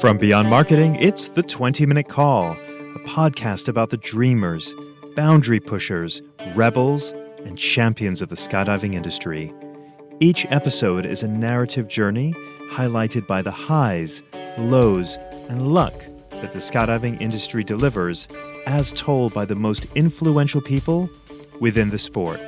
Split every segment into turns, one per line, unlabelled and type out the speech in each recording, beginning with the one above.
From Beyond Marketing, it's the 20-Minute Call, a podcast about the dreamers, boundary pushers, rebels, and champions of the skydiving industry. Each episode is a narrative journey highlighted by the highs, lows, and luck that the skydiving industry delivers, as told by the most influential people within the sport.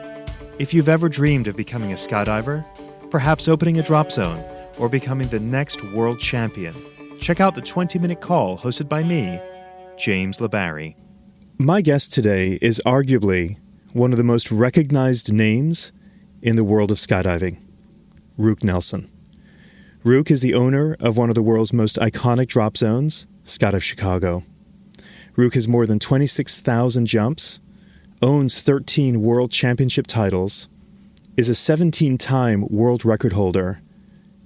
If you've ever dreamed of becoming a skydiver, perhaps opening a drop zone, or becoming the next world champion, check out the 20-Minute Call hosted by me, James LeBarry. My guest today is arguably one of the most recognized names in the world of skydiving, Rook Nelson. Rook is the owner of one of the world's most iconic drop zones, Skydive Chicago. Rook has more than 26,000 jumps, owns 13 world championship titles, is a 17-time world record holder,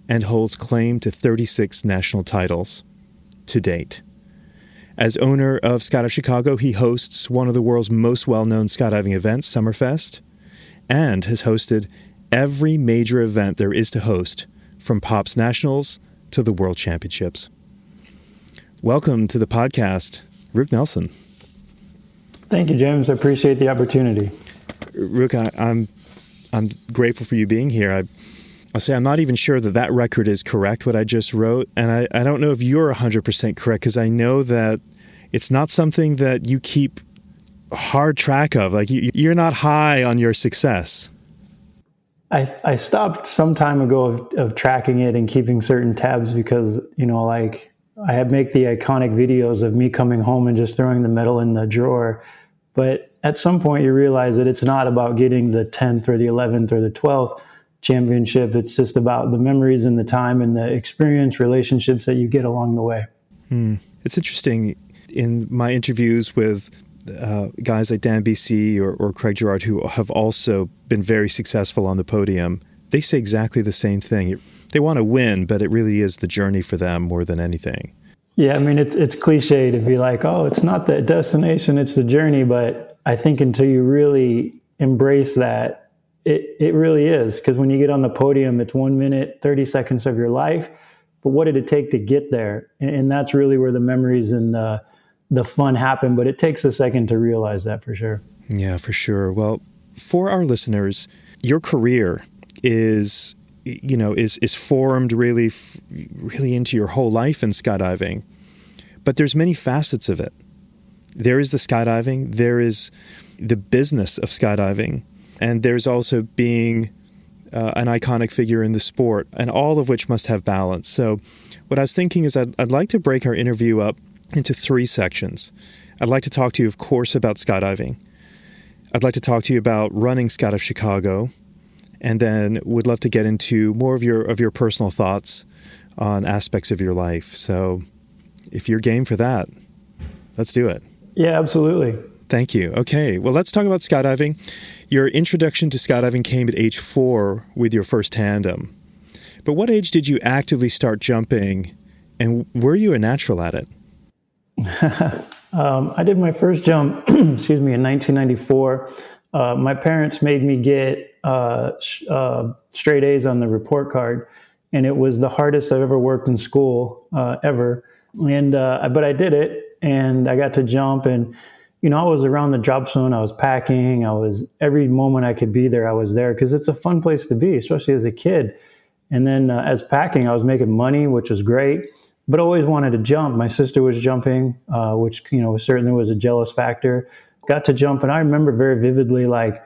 and holds claim to 36 national titles to date. As owner of Skydive Chicago, he hosts one of the world's most well-known skydiving events, Summerfest, and has hosted every major event there is to host, from Pops Nationals to the World Championships. Welcome to the podcast, Rook Nelson.
Thank you, James. I appreciate the opportunity.
Rook, I'm grateful for you being here. I'll say I'm not even sure that record is correct, what I just wrote. And I don't know if you're 100% correct, because I know that it's not something that you keep hard track of. Like, you're not high on your success.
I stopped some time ago of tracking it and keeping certain tabs because, I had make the iconic videos of me coming home and just throwing the medal in the drawer. But at some point you realize that it's not about getting the 10th or the 11th or the 12th championship. It's just about the memories and the time and the experience, relationships that you get along the way.
It's interesting. In my interviews with guys like Dan BC or Craig Girard, who have also been very successful on the podium, they say exactly the same thing. They want to win, but it really is the journey for them more than anything.
Yeah, I mean, it's cliche to be like, oh, it's not the destination, it's the journey. But I think until you really embrace that, it really is. Because when you get on the podium, it's 1 minute, 30 seconds of your life. But what did it take to get there? And that's really where the memories and the fun happen. But it takes a second to realize that for sure.
Yeah, for sure. Well, for our listeners, your career is formed really into your whole life in skydiving. But there's many facets of it. There is the skydiving, there is the business of skydiving, and there's also being an iconic figure in the sport, and all of which must have balance. So what I was thinking is I'd like to break our interview up into 3 sections. I'd like to talk to you, of course, about skydiving. I'd like to talk to you about running Skydive Chicago, and then would love to get into more of your personal thoughts on aspects of your life. So if you're game for that, let's do it.
Yeah, absolutely.
Thank you. Okay, well, let's talk about skydiving. Your introduction to skydiving came at age 4 with your first tandem. But what age did you actively start jumping, and were you a natural at it?
I did my first jump, in 1994. My parents made me get straight A's on the report card, and it was the hardest I've ever worked in school, ever. But I did it, and I got to jump, and I was around the drop zone. I was packing. Every moment I could be there, I was there, because it's a fun place to be, especially as a kid. And then as packing, I was making money, which was great, but always wanted to jump. My sister was jumping, which certainly was a jealous factor. Got to jump, and I remember very vividly, like,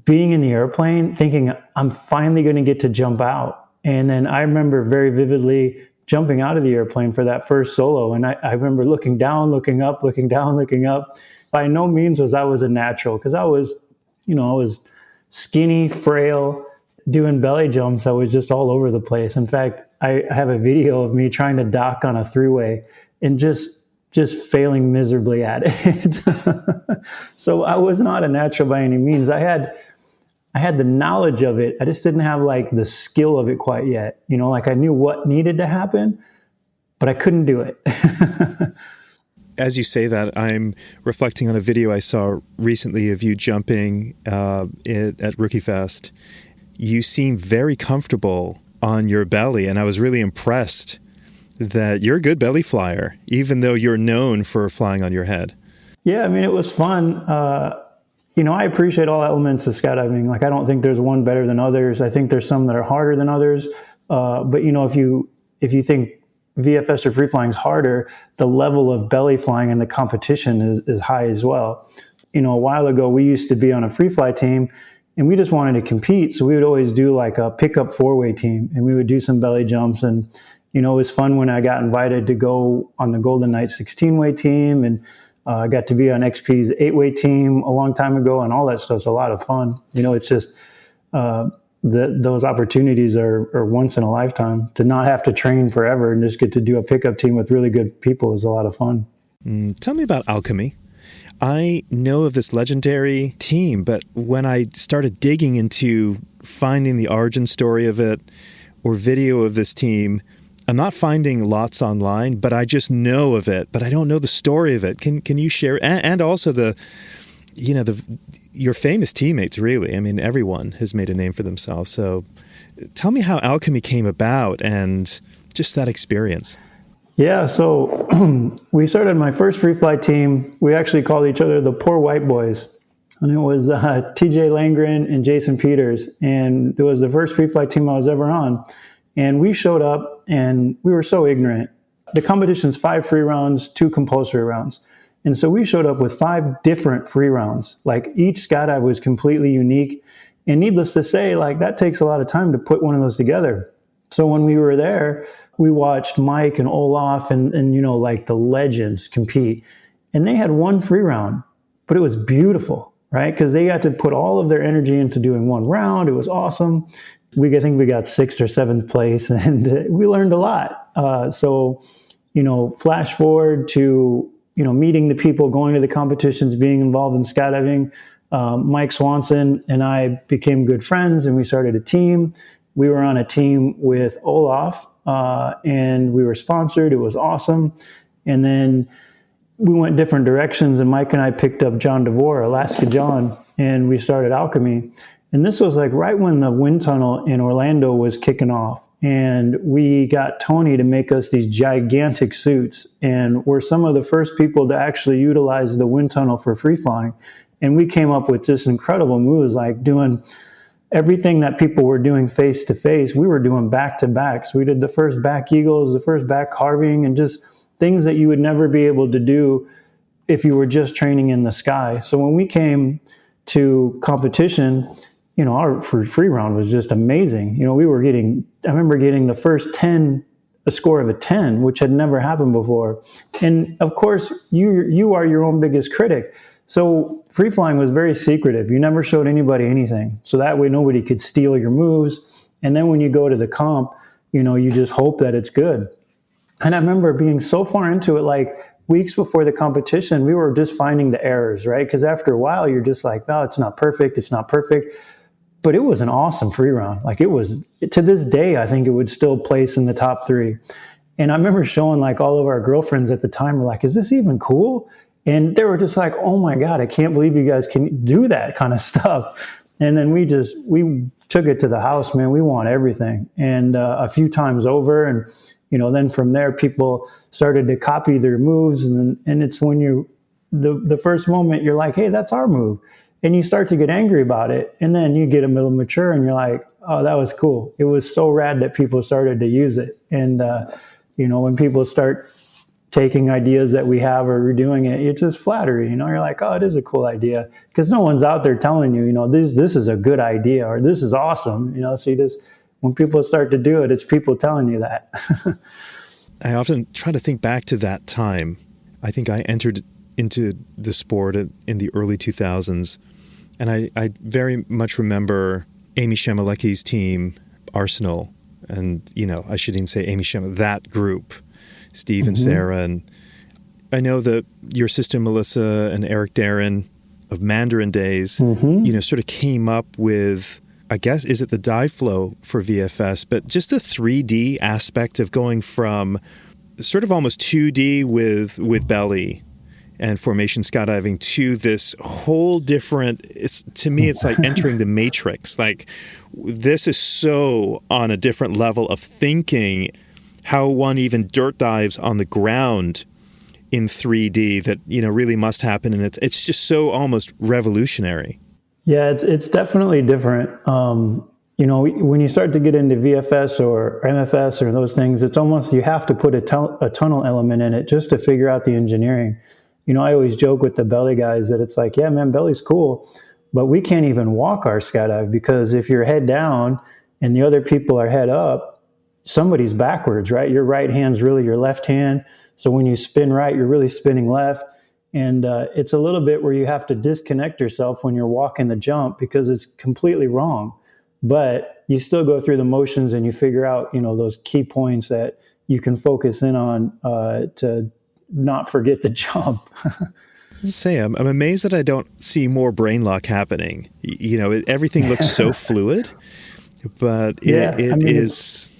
being in the airplane, thinking I'm finally going to get to jump out. And then I remember very vividly jumping out of the airplane for that first solo. And I remember looking down, looking up, looking down, looking up. By no means was I a natural, because I was skinny, frail, doing belly jumps. I was just all over the place. In fact, I have a video of me trying to dock on a 3-way and just failing miserably at it. So I was not a natural by any means. I had the knowledge of it. I just didn't have the skill of it quite yet. I knew what needed to happen, but I couldn't do it.
As you say that, I'm reflecting on a video I saw recently of you jumping at Rookie Fest. You seem very comfortable on your belly, and I was really impressed that you're a good belly flyer, even though you're known for flying on your head.
Yeah, I mean, it was fun. I appreciate all elements of skydiving. Like, I don't think there's one better than others. I think there's some that are harder than others. But if you think VFS or free flying is harder, the level of belly flying and the competition is high as well. A while ago, we used to be on a free fly team, and we just wanted to compete. So we would always do like a pickup 4-way team, and we would do some belly jumps. And, it was fun when I got invited to go on the Golden Knight 16-way team, and I got to be on XP's 8-way team a long time ago, and all that stuff's a lot of fun. It's just those opportunities are once in a lifetime. To not have to train forever and just get to do a pickup team with really good people is a lot of fun.
Tell me about Alchemy. I know of this legendary team, but when I started digging into finding the origin story of it or video of this team, I'm not finding lots online, but I just know of it, but I don't know the story of it. Can you share? And also your famous teammates, really. I mean, everyone has made a name for themselves. So tell me how Alchemy came about and just that experience.
Yeah, so we started my first free fly team. We actually called each other the Poor White Boys. And it was TJ Langren and Jason Peters. And it was the first free fly team I was ever on. And we showed up and we were so ignorant. The competition's 5 free rounds, 2 compulsory rounds. And so we showed up with 5 different free rounds. Like, each skydive was completely unique. And needless to say, like, that takes a lot of time to put one of those together. So when we were there, we watched Mike and Olaf and like the legends compete. And they had 1 free round, but it was beautiful, right? Because they got to put all of their energy into doing 1 round. It was awesome. I think we got 6th or 7th place, and we learned a lot. Flash forward to, meeting the people, going to the competitions, being involved in skydiving. Mike Swanson and I became good friends, and we started a team. We were on a team with Olaf, and we were sponsored. It was awesome. And then we went different directions, and Mike and I picked up John DeVore, Alaska John, and we started Alchemy. And this was like right when the wind tunnel in Orlando was kicking off. And we got Tony to make us these gigantic suits. And we're some of the first people to actually utilize the wind tunnel for free flying. And we came up with just incredible moves, like doing everything that people were doing face to face. We were doing back to back. So we did the first back eagles, the first back carving, and just things that you would never be able to do if you were just training in the sky. So when we came to competition, our free round was just amazing. I remember getting the first 10, a score of a 10, which had never happened before. And of course, you are your own biggest critic. So free flying was very secretive. You never showed anybody anything. So that way nobody could steal your moves. And then when you go to the comp, you just hope that it's good. And I remember being so far into it, like weeks before the competition, we were just finding the errors, right? Because after a while, you're just like, oh, it's not perfect. It's not perfect. But it was an awesome free round. Like, it was, to this day, I think it would still place in the top 3. And I remember showing like all of our girlfriends at the time were like, is this even cool? And they were just like, oh my God, I can't believe you guys can do that kind of stuff. And then we took it to the house, man. We want everything. And a few times over. And, then from there, people started to copy their moves. And it's when the first moment you're like, hey, that's our move. And you start to get angry about it. And then you get a little mature and you're like, oh, that was cool. It was so rad that people started to use it. And, when people start taking ideas that we have or redoing it, it's just flattery. You're like, oh, it is a cool idea. Because no one's out there telling you, this is a good idea or this is awesome. So when people start to do it, it's people telling you that.
I often try to think back to that time. I think I entered into the sport in the early 2000s. And I very much remember Amy Shemalecki's team, Arsenal, and, I shouldn't even say Amy Shema, that group, Steve and Sarah. And I know that your sister Melissa and Eric Darren of Mandarin days, sort of came up with, I guess, is it the dive flow for VFS, but just a 3D aspect of going from sort of almost 2D with belly and formation skydiving to this whole different, to me, it's like entering the matrix. Like, this is so on a different level of thinking how one even dirt dives on the ground in 3D that, really must happen. And it's just so almost revolutionary.
Yeah, it's definitely different. When you start to get into VFS or MFS or those things, it's almost, you have to put a tunnel element in it just to figure out the engineering. I always joke with the belly guys that it's like, yeah, man, belly's cool, but we can't even walk our skydive, because if you're head down and the other people are head up, somebody's backwards, right? Your right hand's really your left hand. So when you spin right, you're really spinning left. And it's a little bit where you have to disconnect yourself when you're walking the jump, because it's completely wrong. But you still go through the motions and you figure out, those key points that you can focus in on to not forget the jump.
Let's say I'm amazed that I don't see more brain lock happening. Everything looks so fluid, but it is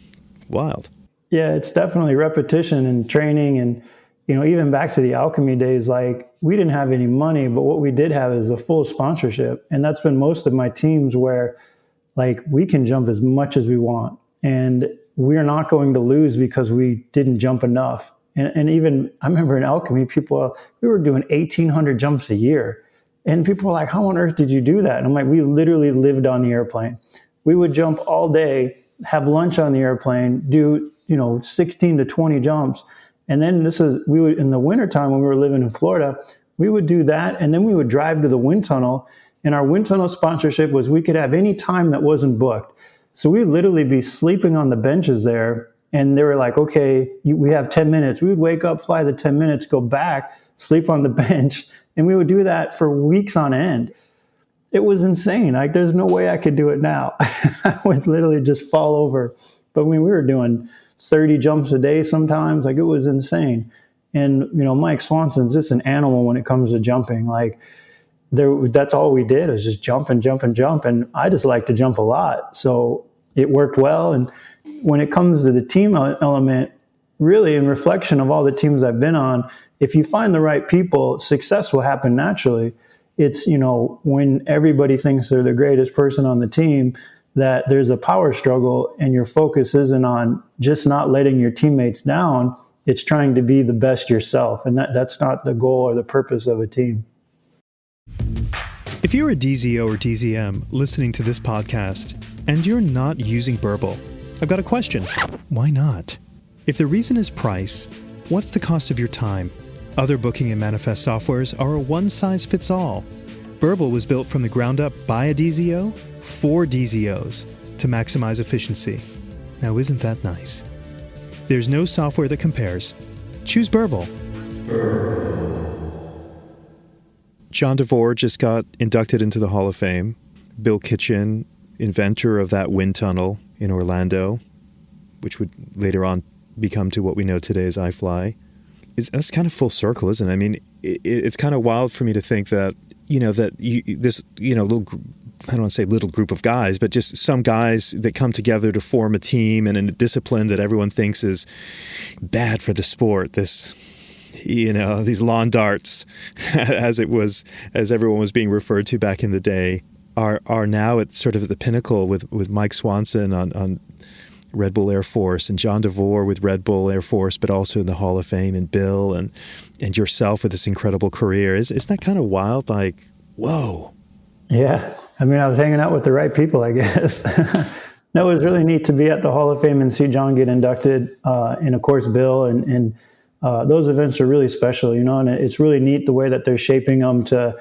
wild.
Yeah, it's definitely repetition and training. And, even back to the Alchemy days, like, we didn't have any money, but what we did have is a full sponsorship. And that's been most of my teams, where, like, we can jump as much as we want, and we're not going to lose because we didn't jump enough. And even, I remember in Alchemy, we were doing 1,800 jumps a year. And people were like, how on earth did you do that? And I'm like, we literally lived on the airplane. We would jump all day, have lunch on the airplane, do, 16 to 20 jumps. And then we would, in the wintertime when we were living in Florida, we would do that. And then we would drive to the wind tunnel. And our wind tunnel sponsorship was we could have any time that wasn't booked. So we'd literally be sleeping on the benches there. And they were like, okay, we have 10 minutes. We would wake up, fly the 10 minutes, go back, sleep on the bench. And we would do that for weeks on end. It was insane. Like, there's no way I could do it now. I would literally just fall over. But we were doing 30 jumps a day sometimes. Like, it was insane. And, Mike Swanson's just an animal when it comes to jumping. Like, that's all we did, was just jump and jump and jump. And I just like to jump a lot. So it worked well. And when it comes to the team element, really, in reflection of all the teams I've been on, if you find the right people, success will happen naturally. It's, when everybody thinks they're the greatest person on the team, that there's a power struggle, and your focus isn't on just not letting your teammates down. It's trying to be the best yourself. And that's not the goal or the purpose of a team.
If you're a DZO or DZM listening to this podcast and you're not using Burble, I've got a question. Why not? If the reason is price, what's the cost of your time? Other booking and manifest softwares are a one-size-fits-all. Burble was built from the ground up by a DZO for DZOs to maximize efficiency. Now, isn't that nice? There's no software that compares. Choose Burble. John DeVore just got inducted into the Hall of Fame. Bill Kitchen, inventor of that wind tunnel in Orlando, which would later on become to what we know today as iFly. That's kind of full circle, isn't it? I mean, it's kind of wild for me to think that, this little, I don't want to say little group of guys, but just some guys that come together to form a team and in a discipline that everyone thinks is bad for the sport. These lawn darts, as everyone was being referred to back in the day, are now at sort of the pinnacle with Mike Swanson on Red Bull Air Force, and John DeVore with Red Bull Air Force, but also in the Hall of Fame, and Bill and yourself with this incredible career. Isn't that kind of wild? Like, whoa.
Yeah. I mean, I was hanging out with the right people, I guess. No, it was really neat to be at the Hall of Fame and see John get inducted, and of course, Bill, and those events are really special, and it's really neat the way that they're shaping them to,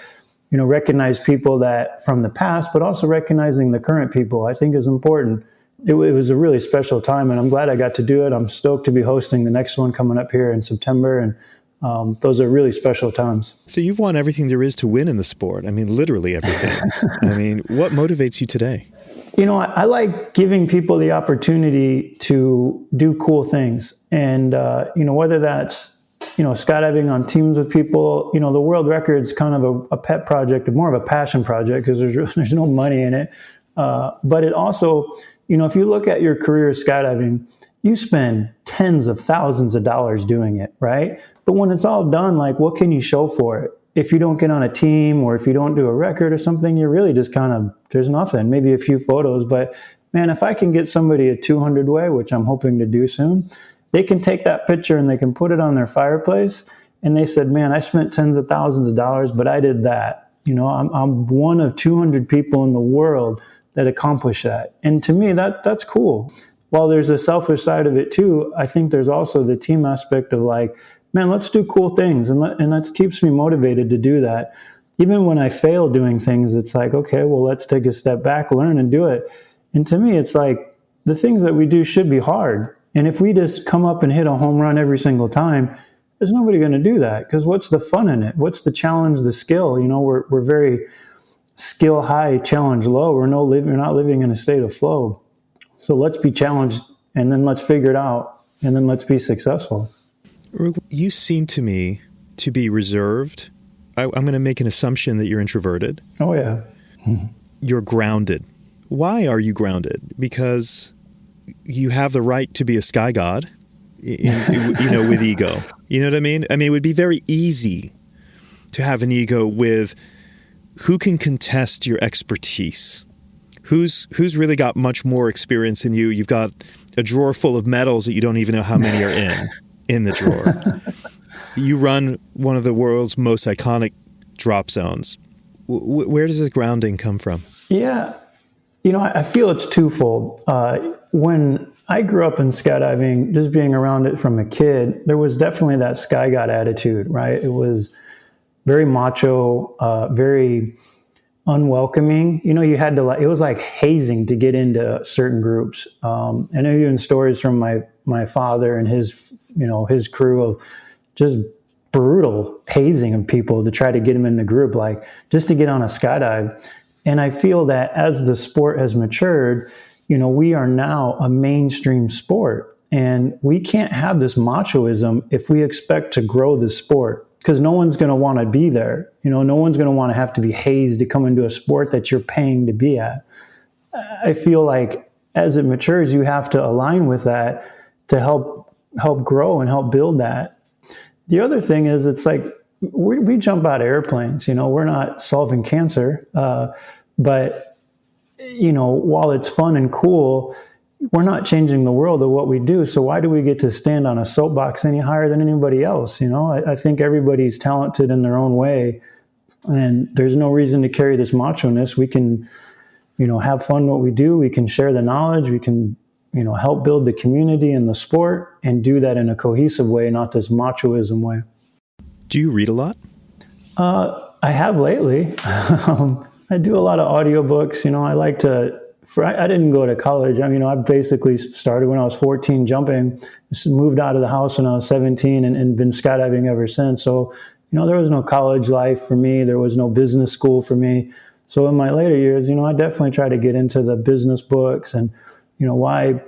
recognize people that from the past, but also recognizing the current people, I think is important. It was a really special time, and I'm glad I got to do it. I'm stoked to be hosting the next one coming up here in September, and those are really special times.
So you've won everything there is to win in the sport. I mean, literally everything. I mean, what motivates you today?
I like giving people the opportunity to do cool things. And, whether that's, skydiving on teams with people, the world record's kind of a pet project, more of a passion project, because there's no money in it. But it also, if you look at your career skydiving, you spend tens of thousands of dollars doing it, right? But when it's all done, like, what can you show for it? If you don't get on a team or if you don't do a record or something, you're really just kind of, there's nothing, maybe a few photos. But man, if I can get somebody a 200 way, which I'm hoping to do soon, they can take that picture and they can put it on their fireplace. And they said, man, I spent tens of thousands of dollars, but I did that. You know, I'm one of 200 people in the world that accomplished that. And to me, that's cool. While there's a selfish side of it too, I think there's also the team aspect of like, man, let's do cool things. And that keeps me motivated to do that. Even when I fail doing things, it's like, okay, well, let's take a step back, learn and do it. And to me, it's like the things that we do should be hard. And if we just come up and hit a home run every single time, there's nobody going to do that, because what's the fun in it? What's the challenge, the skill? You know, we're very skill high, challenge low. We're not living in a state of flow. So let's be challenged, and then let's figure it out, and then let's be successful.
Rook, you seem to me to be reserved. I'm going to make an assumption that you're introverted.
Oh, yeah.
You're grounded. Why are you grounded? Because you have the right to be a sky god, with ego. You know what I mean? I mean, it would be very easy to have an ego with who can contest your expertise. Who's really got much more experience than you? You've got a drawer full of medals that you don't even know how many are in the drawer. You run one of the world's most iconic drop zones. Where does this grounding come from?
Yeah. You know, I feel it's twofold. When I grew up in skydiving, just being around it from a kid, there was definitely that sky god attitude, right? It was very macho, very unwelcoming. You know, you had to it was like hazing to get into certain groups. And even stories from my father and his crew of just brutal hazing of people to try to get them in the group, like just to get on a skydive. And I feel that as the sport has matured, you know, we are now a mainstream sport, and we can't have this machoism if we expect to grow the sport, because no one's going to want to be there. You know, no one's going to want to have to be hazed to come into a sport that you're paying to be at. I feel like as it matures, you have to align with that to help grow and help build that. The other thing is, it's like we jump out of airplanes. You know, we're not solving cancer, but you know, while it's fun and cool, we're not changing the world of what we do. So why do we get to stand on a soapbox any higher than anybody else? You know, I think everybody's talented in their own way, and there's no reason to carry this macho-ness. We can, you know, have fun what we do. We can share the knowledge. We can, you know, help build the community and the sport, and do that in a cohesive way, not this machoism way.
Do you read a lot?
I have lately. I do a lot of audiobooks. You know, I like to, I didn't go to college. I mean, I basically started when I was 14 jumping, moved out of the house when I was 17 and been skydiving ever since. So, you know, there was no college life for me. There was no business school for me. So in my later years, you know, I definitely try to get into the business books and, you know, why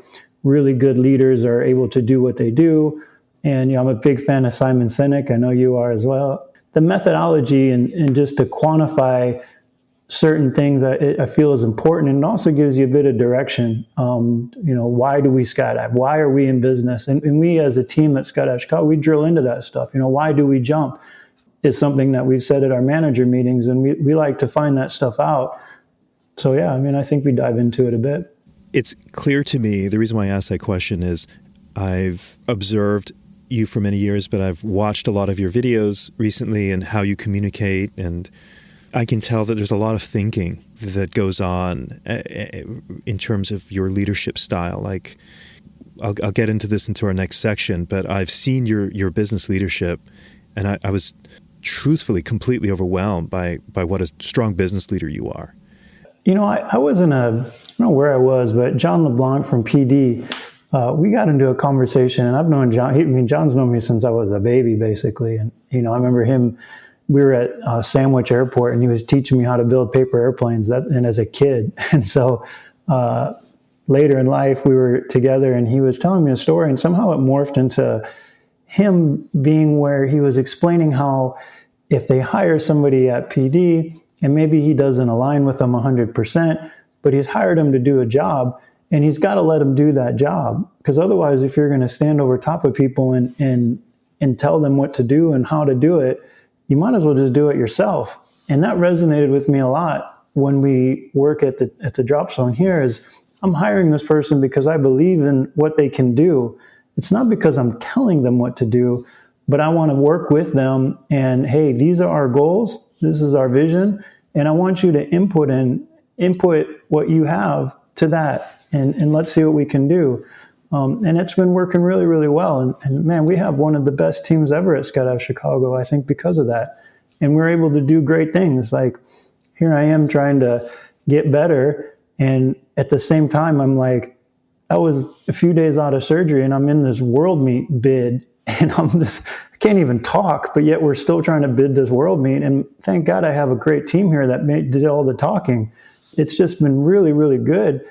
really good leaders are able to do what they do. And, you know, I'm a big fan of Simon Sinek. I know you are as well. The methodology and just to quantify certain things I feel is important, and it also gives you a bit of direction. You know, why do we skydive? Why are we in business? And we as a team at Skydive Chicago, we drill into that stuff. You know, why do we jump? Is something that we've said at our manager meetings, and we like to find that stuff out. So yeah, I mean, I think we dive into it a bit.
It's clear to me, the reason why I asked that question is I've observed you for many years, but I've watched a lot of your videos recently and how you communicate, and I can tell that there's a lot of thinking that goes on in terms of your leadership style. Like, I'll get into our next section, but I've seen your business leadership, and I was truthfully completely overwhelmed by what a strong business leader you are.
You know, I wasn't I don't know where I was, but John LeBlanc from PD, we got into a conversation, and I've known John. John's known me since I was a baby, basically. And, you know, I remember him, we were at Sandwich Airport, and he was teaching me how to build paper airplanes, and as a kid. And so later in life, we were together, and he was telling me a story, and somehow it morphed into him being where he was explaining how if they hire somebody at PD, and maybe he doesn't align with them 100%, but he's hired him to do a job, And he's got to let him do that job, because otherwise, if you're going to stand over top of people and tell them what to do and how to do it, you might as well just do it yourself. And that resonated with me a lot when we work at the drop zone here. Is I'm hiring this person because I believe in what they can do. It's not because I'm telling them what to do, but I want to work with them. And hey, these are our goals. This is our vision, and I want you to input what you have to that. And let's see what we can do. And it's been working really, really well. And man, we have one of the best teams ever at Skydive Chicago, I think, because of that. And we're able to do great things. Like, here I am trying to get better. And at the same time, I'm like, I was a few days out of surgery and I'm in this world meet bid. And I can't even talk, but yet we're still trying to bid this world meet. And thank God I have a great team here that did all the talking. It's just been really, really good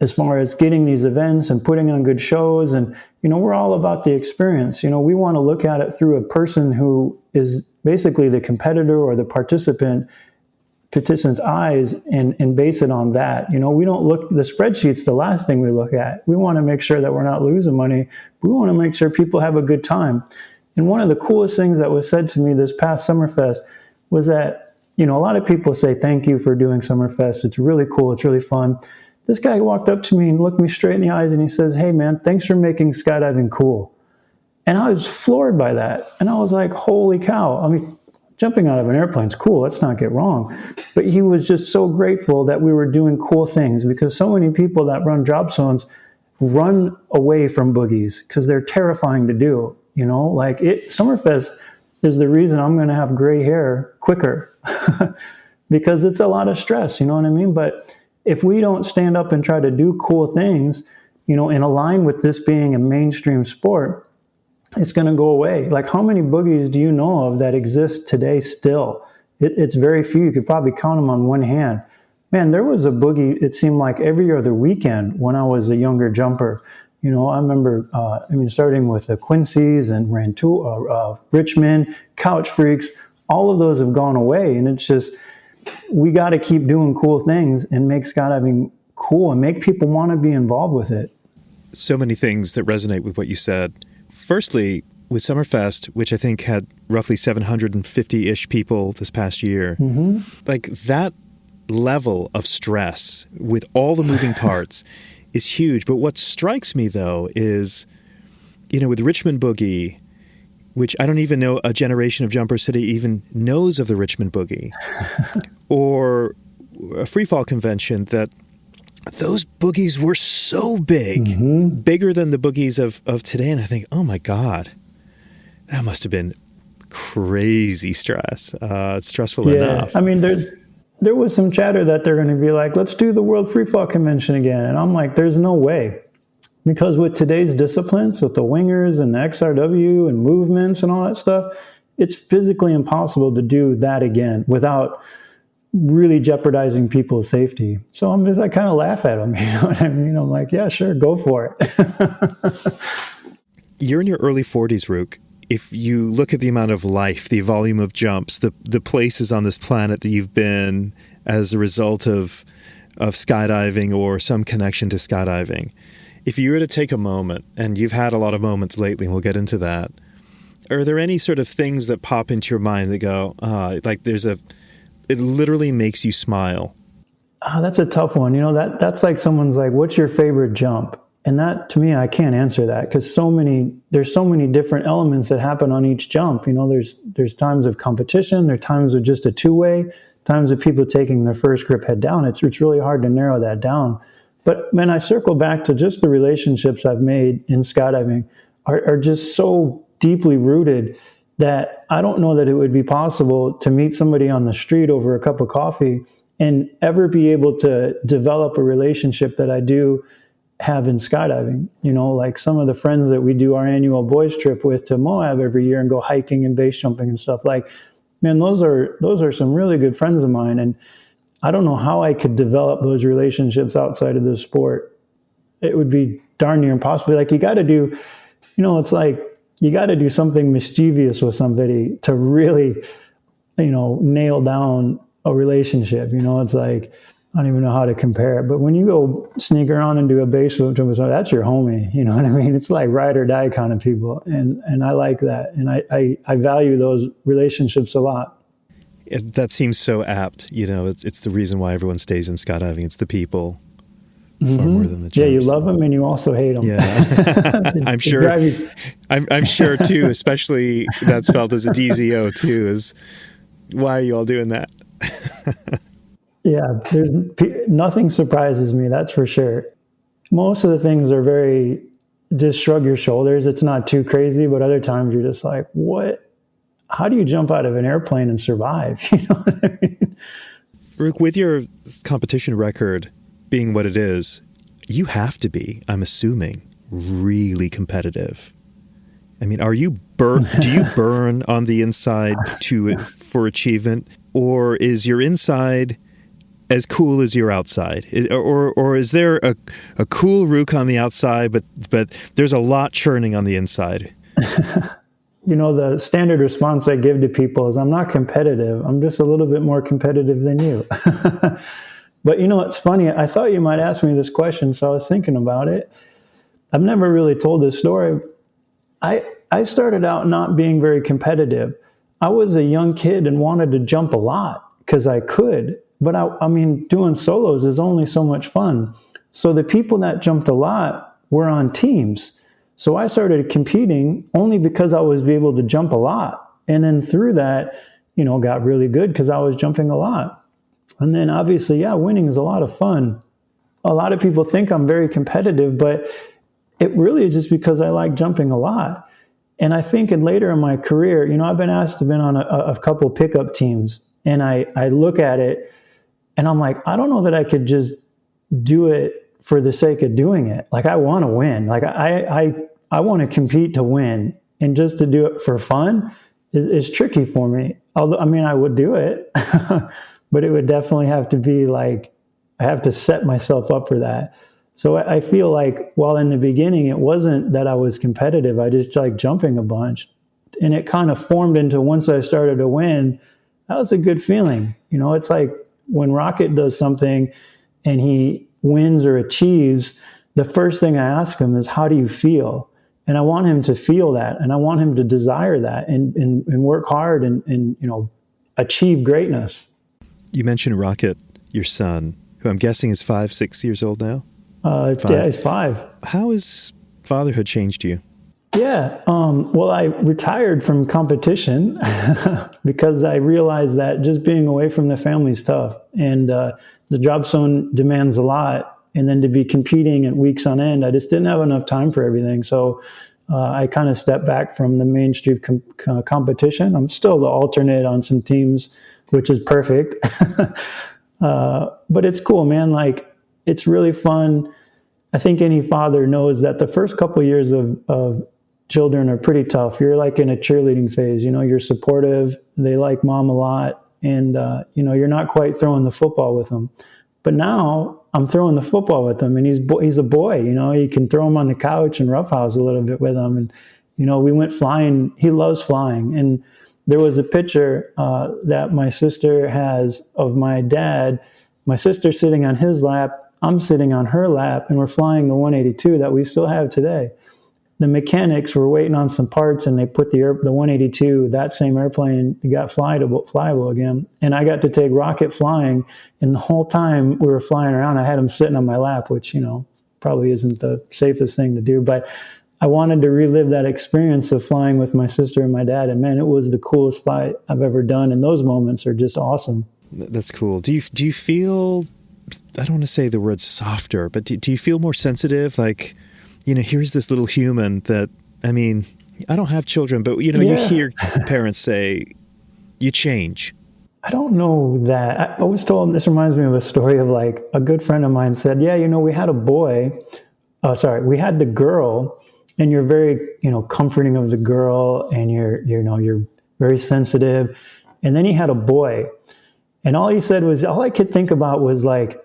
as far as getting these events and putting on good shows. And, we're all about the experience. We want to look at it through a person who is basically the competitor or the participant's eyes and base it on that. We don't look, the spreadsheet's the last thing we look at. We want to make sure that we're not losing money. We want to make sure people have a good time. And one of the coolest things that was said to me this past Summerfest was that, a lot of people say, thank you for doing Summerfest. It's really cool. It's really fun. This guy walked up to me and looked me straight in the eyes and he says, hey man, thanks for making skydiving cool. And I was floored by that. And I was like, holy cow. I mean, jumping out of an airplane is cool. Let's not get wrong. But he was just so grateful that we were doing cool things, because so many people that run drop zones run away from boogies because they're terrifying to do. Summerfest is the reason I'm going to have gray hair quicker because it's a lot of stress. You know what I mean? But if we don't stand up and try to do cool things, and align with this being a mainstream sport, it's going to go away. Like, how many boogies do you know of that exist today still? It's very few. You could probably count them on one hand. Man, there was a boogie, it seemed like every other weekend when I was a younger jumper. I remember, starting with the Quincy's and Richmond, Couch Freaks, all of those have gone away. And it's just, we got to keep doing cool things and make skydiving cool and make people want to be involved with it.
So many things that resonate with what you said. Firstly, with Summerfest, which I think had roughly 750-ish people this past year, like that level of stress with all the moving parts is huge. But what strikes me, though, is, with Richmond Boogie, which I don't even know a generation of Jumper City even knows of the Richmond Boogie, or a freefall convention, that those boogies were so big, bigger than the boogies of today. And I think, oh my God, that must have been crazy stress. It's stressful enough.
I mean, there was some chatter that they're going to be like, let's do the World Freefall Convention again. And I'm like, there's no way. Because with today's disciplines, with the wingers and the XRW and movements and all that stuff, it's physically impossible to do that again without really jeopardizing people's safety. So I kind of laugh at them. You know what I mean? I'm like, yeah, sure, go for it.
You're in your early 40s, Rook. If you look at the amount of life, the volume of jumps, the places on this planet that you've been as a result of skydiving or some connection to skydiving, if you were to take a moment, and you've had a lot of moments lately, and we'll get into that, are there any sort of things that pop into your mind that go, it literally makes you smile?
That's a tough one. That's like someone's like, what's your favorite jump? And that, to me, I can't answer that, because there's so many different elements that happen on each jump. There's times of competition, there's times of just a two-way, times of people taking their first grip head down. It's really hard to narrow that down. But when I circle back to just the relationships I've made in skydiving are just so deeply rooted that I don't know that it would be possible to meet somebody on the street over a cup of coffee and ever be able to develop a relationship that I do have in skydiving. Like some of the friends that we do our annual boys trip with to Moab every year and go hiking and base jumping and stuff, like, man, those are some really good friends of mine. And I don't know how I could develop those relationships outside of this sport. It would be darn near impossible. Like, you got to do, it's like you got to do something mischievous with somebody to really, nail down a relationship. It's like, I don't even know how to compare it, but when you go sneak around and do a base flip to someone, that's your homie. You know what I mean? It's like ride or die kind of people. And I like that. And I value those relationships a lot.
That seems so apt. You know, it's the reason why everyone stays in skydiving. It's the people far more than the jumps.
Yeah, you love them and you also hate them.
Yeah, I'm sure. I'm sure too. Especially that's felt as a DZO too. Is why are you all doing that?
Yeah, nothing surprises me. That's for sure. Most of the things are very just shrug your shoulders. It's not too crazy, but other times you're just like, what? How do you jump out of an airplane and survive? You know what I mean?
Rook, with your competition record being what it is, you have to be, I'm assuming, really competitive. I mean, do you burn on the inside for achievement, or is your inside as cool as your outside? Or is there a cool Rook on the outside, but there's a lot churning on the inside?
You know, the standard response I give to people is I'm not competitive. I'm just a little bit more competitive than you. But, you know, it's funny. I thought you might ask me this question, so I was thinking about it. I've never really told this story. I started out not being very competitive. I was a young kid and wanted to jump a lot because I could. But, I mean, doing solos is only so much fun. So the people that jumped a lot were on teams. So I started competing only because I was able to jump a lot. And then through that, you know, got really good because I was jumping a lot. And then obviously, yeah, winning is a lot of fun. A lot of people think I'm very competitive, but it really is just because I like jumping a lot. And I think later in my career, you know, I've been asked to be on a couple pickup teams. And I look at it and I'm like, I don't know that I could just do it for the sake of doing it. Like, I want to win. Like, I want to compete to win, and just to do it for fun is tricky for me. Although, I mean, I would do it, but it would definitely have to be like, I have to set myself up for that. So I feel like while in the beginning, it wasn't that I was competitive. I just like jumping a bunch, and it kind of formed into, once I started to win, that was a good feeling. You know, it's like when Rocket does something and he wins or achieves, the first thing I ask him is, how do you feel? And I want him to feel that, and I want him to desire that and work hard and, you know, achieve greatness.
You mentioned Rocket, your son, who I'm guessing is 5, 6 years old now?
Yeah, he's 5.
How has fatherhood changed you?
Yeah. Well, I retired from competition because I realized that just being away from the family is tough. And the job zone demands a lot. And then to be competing at weeks on end, I just didn't have enough time for everything. So I kind of stepped back from the mainstream competition. I'm still the alternate on some teams, which is perfect. But it's cool, man. Like, it's really fun. I think any father knows that the first couple of years of children are pretty tough. You're like in a cheerleading phase. You know, you're supportive. They like mom a lot. And, you know, you're not quite throwing the football with them. But now I'm throwing the football with him, and he's a boy. You know, you can throw him on the couch and roughhouse a little bit with him. And, you know, we went flying. He loves flying. And there was a picture that my sister has of my dad, my sister sitting on his lap, I'm sitting on her lap, and we're flying the 182 that we still have today. The mechanics were waiting on some parts, and they put the 182, that same airplane, got flyable again. And I got to take Rocket flying, and the whole time we were flying around, I had him sitting on my lap, which, you know, probably isn't the safest thing to do. But I wanted to relive that experience of flying with my sister and my dad. And man, it was the coolest flight I've ever done. And those moments are just awesome.
That's cool. Do you feel, I don't want to say the word softer, but do you feel more sensitive? Like, you know, here's this little human that, I mean, I don't have children, but, you know, You hear parents say, you change.
I don't know that. I was told, this reminds me of a story of like a good friend of mine said, yeah, you know, we had we had the girl, and you're very, you know, comforting of the girl, and you're very sensitive. And then he had a boy, and all I could think about was like,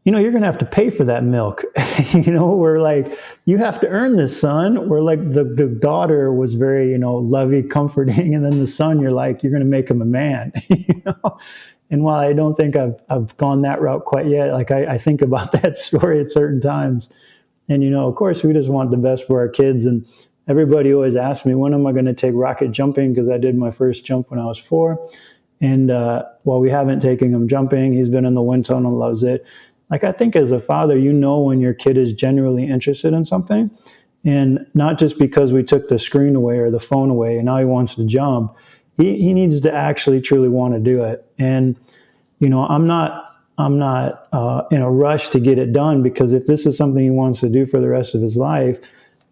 you're going to have to pay for that milk. We're like, you have to earn this, son. We're like, the daughter was very, lovey, comforting. And then the son, you're like, you're going to make him a man, And while I don't think I've gone that route quite yet, like I think about that story at certain times. And, of course, we just want the best for our kids. And everybody always asks me, when am I going to take rocket jumping? Because I did my first jump when I was 4. And while we haven't taken him jumping, he's been in the wind tunnel, loves it. Like, I think as a father, when your kid is genuinely interested in something, and not just because we took the screen away or the phone away and now he wants to jump. He needs to actually truly want to do it. And, I'm not in a rush to get it done, because if this is something he wants to do for the rest of his life,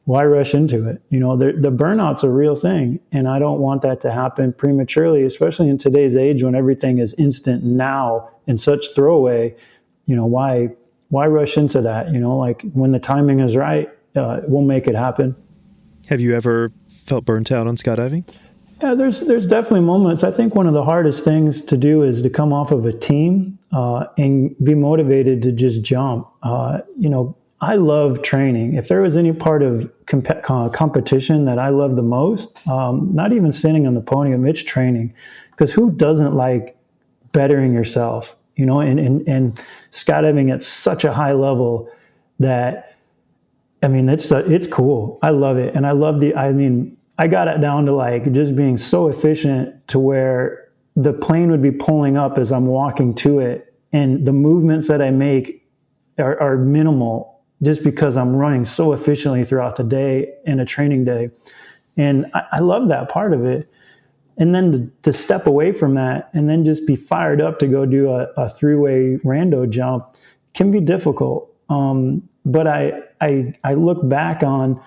why rush into it? The burnout's a real thing, and I don't want that to happen prematurely, especially in today's age when everything is instant now and such throwaway. Why rush into that? Like, when the timing is right, we'll make it happen.
Have you ever felt burnt out on skydiving?
Yeah, there's definitely moments. I think one of the hardest things to do is to come off of a team and be motivated to just jump. I love training. If there was any part of competition that I love the most, not even standing on the podium, it's training. Because who doesn't like bettering yourself? And skydiving at such a high level that, it's cool. I love it. And I love I got it down to like just being so efficient to where the plane would be pulling up as I'm walking to it. And the movements that I make are minimal, just because I'm running so efficiently throughout the day in a training day. And I love that part of it. And then to step away from that and then just be fired up to go do a 3-way rando jump can be difficult. But I look back on,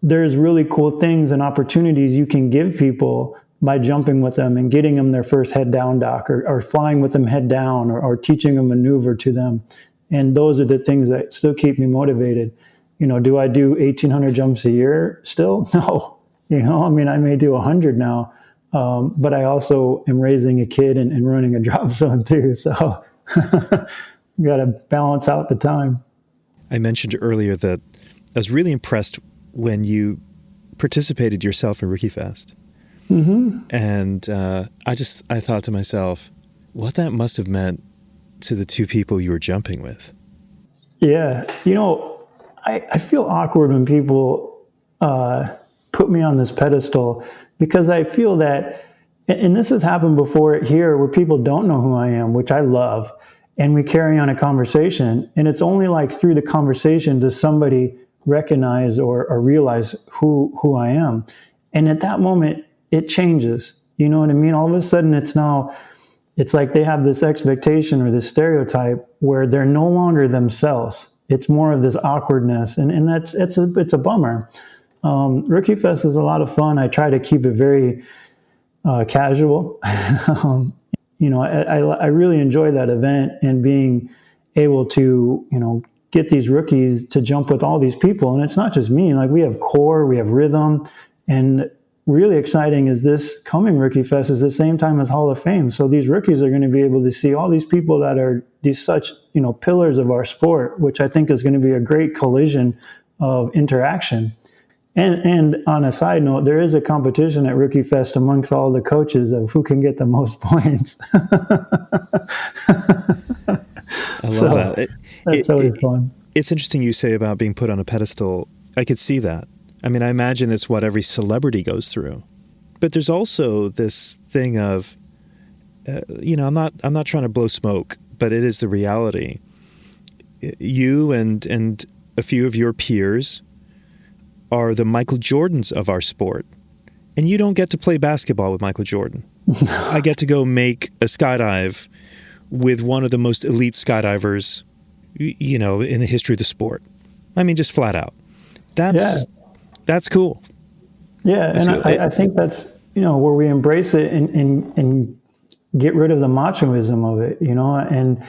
there's really cool things and opportunities you can give people by jumping with them and getting them their first head down dock, or flying with them head down, or teaching a maneuver to them. And those are the things that still keep me motivated. Do I do 1,800 jumps a year still? No. I may do 100 now, but I also am raising a kid and running a drop zone too. So you got to balance out the time.
I mentioned earlier that I was really impressed when you participated yourself in Rookie Fest. Mm-hmm. And I thought to myself, what that must have meant to the two people you were jumping with.
Yeah. I feel awkward when people put me on this pedestal, because I feel that, and this has happened before here, where people don't know who I am, which I love, and we carry on a conversation, and it's only like through the conversation does somebody recognize or realize who I am. And at that moment, it changes. You know what I mean? All of a sudden, it's like they have this expectation or this stereotype where they're no longer themselves. It's more of this awkwardness, and it's a bummer. Rookie Fest is a lot of fun. I try to keep it very casual. I really enjoy that event, and being able to, get these rookies to jump with all these people. And it's not just me. Like, we have core, we have rhythm, and really exciting is this coming Rookie Fest is the same time as Hall of Fame. So these rookies are going to be able to see all these people that are these such, pillars of our sport, which I think is going to be a great collision of interaction. And on a side note, there is a competition at Rookie Fest amongst all the coaches of who can get the most points.
I love that.
That's always fun.
It's interesting you say about being put on a pedestal. I could see that. I imagine it's what every celebrity goes through. But there's also this thing of, I'm not trying to blow smoke, but it is the reality. You and a few of your peers are the Michael Jordans of our sport. And you don't get to play basketball with Michael Jordan. I get to go make a skydive with one of the most elite skydivers, in the history of the sport. Just flat out. That's cool.
Yeah, that's and cool. I think that's, where we embrace it and get rid of the machoism of it, and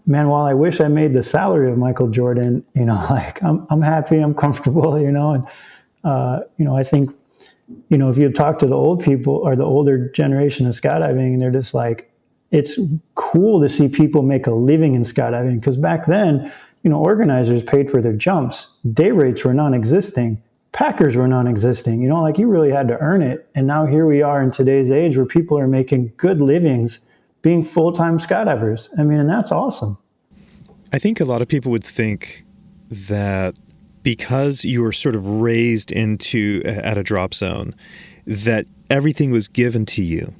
man, while I wish I made the salary of Michael Jordan, I'm happy, I'm comfortable, and I think, if you talk to the old people or the older generation of skydiving, and they're just like, it's cool to see people make a living in skydiving, because back then, organizers paid for their jumps. Day rates were non-existing. Packers were non-existing. Like you really had to earn it. And now here we are in today's age where people are making good livings being full-time skydivers. I mean, and that's awesome.
I think a lot of people would think that because you were sort of raised at a drop zone, that everything was given to you.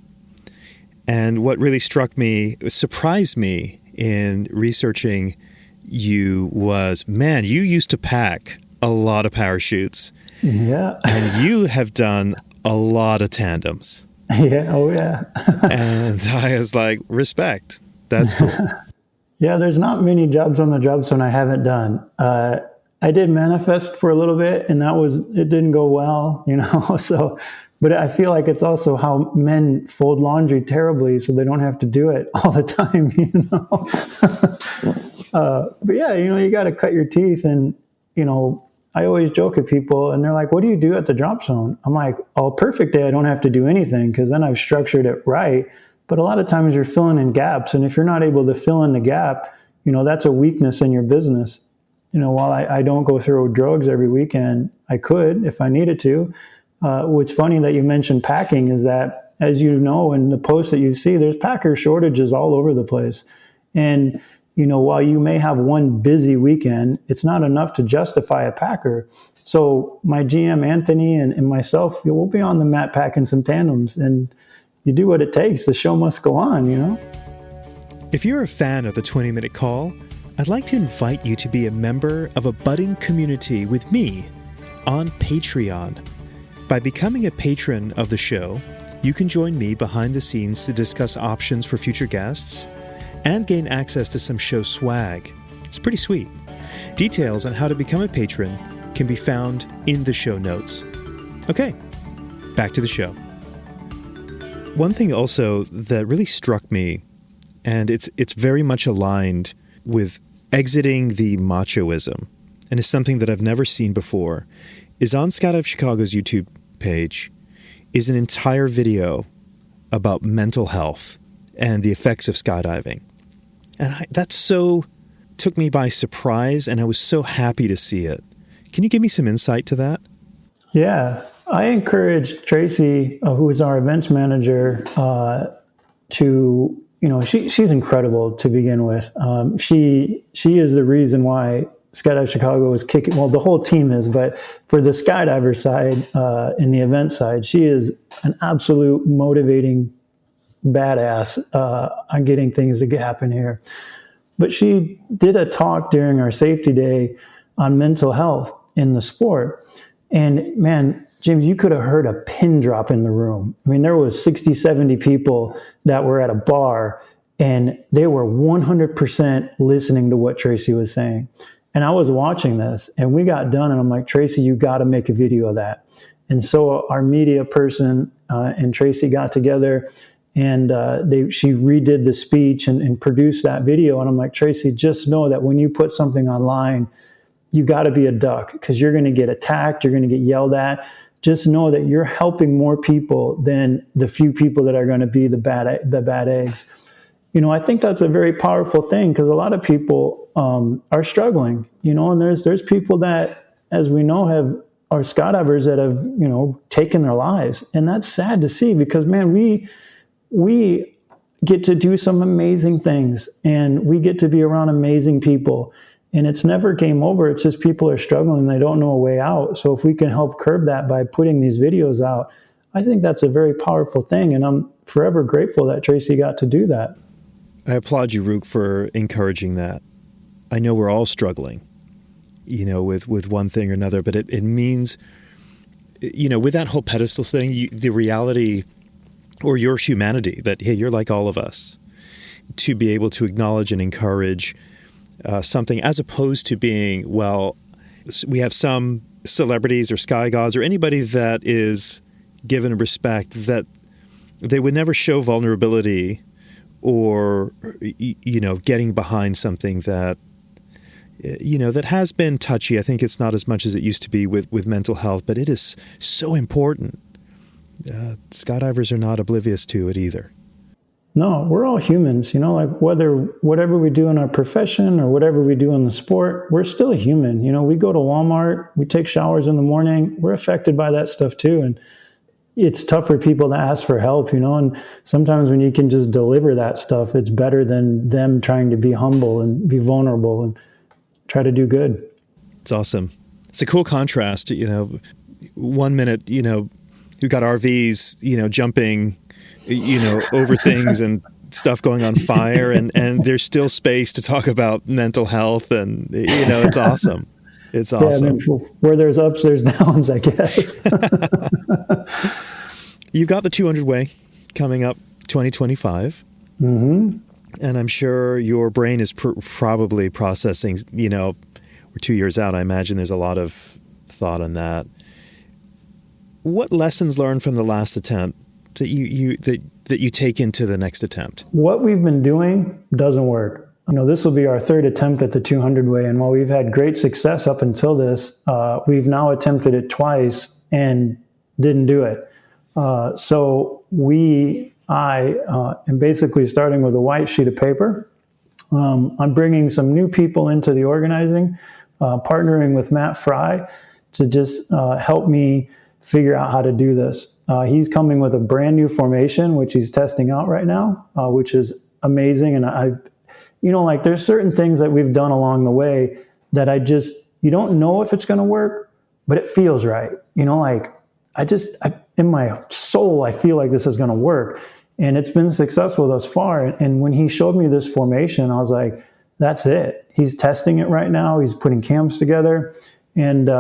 And what really surprised me in researching you was, man, you used to pack a lot of parachutes.
Yeah.
And you have done a lot of tandems.
Yeah. Oh, yeah.
And I was like, respect. That's cool.
Yeah, there's not many jobs on the job zone I haven't done. I did manifest for a little bit, and it didn't go well, so, but I feel like it's also how men fold laundry terribly so they don't have to do it all the time, but yeah, you got to cut your teeth. And, I always joke at people and they're like, what do you do at the drop zone? I'm like, perfect day, I don't have to do anything because then I've structured it right. But a lot of times you're filling in gaps. And if you're not able to fill in the gap, that's a weakness in your business. While I don't go through drugs every weekend, I could if I needed to. What's funny that you mentioned packing is that, as you know, in the posts that you see, there's packer shortages all over the place. And, while you may have one busy weekend, it's not enough to justify a packer. So my GM, Anthony, and myself, we'll be on the mat packing some tandems, and you do what it takes. The show must go on,
If you're a fan of the 20-Minute Call, I'd like to invite you to be a member of a budding community with me on Patreon. By becoming a patron of the show, you can join me behind the scenes to discuss options for future guests and gain access to some show swag. It's pretty sweet. Details on how to become a patron can be found in the show notes. Okay, back to the show. One thing also that really struck me, and it's very much aligned with exiting the machoism, and is something that I've never seen before, is on Skydive Chicago's YouTube page is an entire video about mental health and the effects of skydiving. And that so took me by surprise, and I was so happy to see it. Can you give me some insight to that?
Yeah, I encouraged Tracy, who is our events manager, to, she's incredible to begin with. She is the reason why Skydive Chicago is kicking. Well, the whole team is, but for the skydiver side, in the event side, she is an absolute motivating badass on getting things to happen here. But she did a talk during our safety day on mental health in the sport. And man, James, you could have heard a pin drop in the room. I mean, there was 60, 70 people that were at a bar, and they were 100% listening to what Tracy was saying. And I was watching this, and we got done, and I'm like, Tracy, you got to make a video of that. And so our media person and Tracy got together, and she redid the speech and produced that video. And I'm like, Tracy, just know that when you put something online, you got to be a duck, because you're going to get attacked, you're going to get yelled at. Just know that you're helping more people than the few people that are going to be the bad eggs. I think that's a very powerful thing, because a lot of people are struggling, and there's people that, as we know, are skydivers that have, taken their lives. And that's sad to see, because, man, we get to do some amazing things, and we get to be around amazing people. And it's never game over. It's just people are struggling. They don't know a way out. So if we can help curb that by putting these videos out, I think that's a very powerful thing. And I'm forever grateful that Tracy got to do that.
I applaud you, Rook, for encouraging that. I know we're all struggling, with one thing or another, but it means, with that whole pedestal thing, the reality or your humanity that, hey, you're like all of us, to be able to acknowledge and encourage something, as opposed to being, well, we have some celebrities or sky gods or anybody that is given respect that they would never show vulnerability or, getting behind something that, that has been touchy. I think it's not as much as it used to be with mental health, but it is so important. Skydivers are not oblivious to it either.
No, we're all humans, like whatever we do in our profession or whatever we do in the sport, we're still a human. We go to Walmart, we take showers in the morning, we're affected by that stuff too. And it's tough for people to ask for help, and sometimes when you can just deliver that stuff, it's better than them trying to be humble and be vulnerable and try to do good.
It's awesome. It's a cool contrast, 1 minute, you've got RVs, jumping, over things and stuff going on fire, and there's still space to talk about mental health, and it's awesome. It's awesome.
Yeah, I mean, where there's ups, there's downs, I guess.
You've got the 200 way coming up 2025.
Mm-hmm.
And I'm sure your brain is probably processing, we're 2 years out. I imagine there's a lot of thought on that. What lessons learned from the last attempt that you take into the next attempt?
What we've been doing doesn't work. This will be our third attempt at the 200 way. And while we've had great success up until this, we've now attempted it twice and didn't do it. So I am basically starting with a white sheet of paper. I'm bringing some new people into the organizing, partnering with Matt Fry to just help me figure out how to do this. He's coming with a brand new formation, which he's testing out right now, which is amazing. And there's certain things that we've done along the way that you don't know if it's going to work, but it feels right. In my soul, I feel like this is going to work. And it's been successful thus far. And when he showed me this formation, I was like, that's it. He's testing it right now. He's putting cams together and,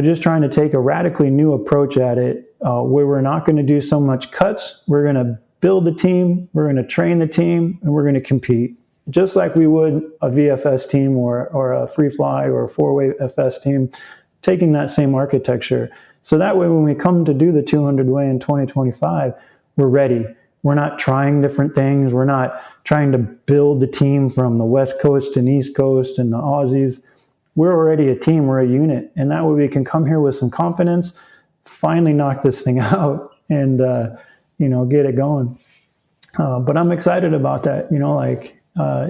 just trying to take a radically new approach at it, where we're not going to do so much cuts. We're going to build the team. We're going to train the team, and we're going to compete just like we would a VFS team or a free fly or a four-way FS team, taking that same architecture. So that way, when we come to do the 200 way in 2025, we're ready. We're not trying different things. We're not trying to build the team from the West Coast and East Coast and the Aussies. We're already a team. We're a unit. And that way we can come here with some confidence, finally knock this thing out and, get it going. But I'm excited about that.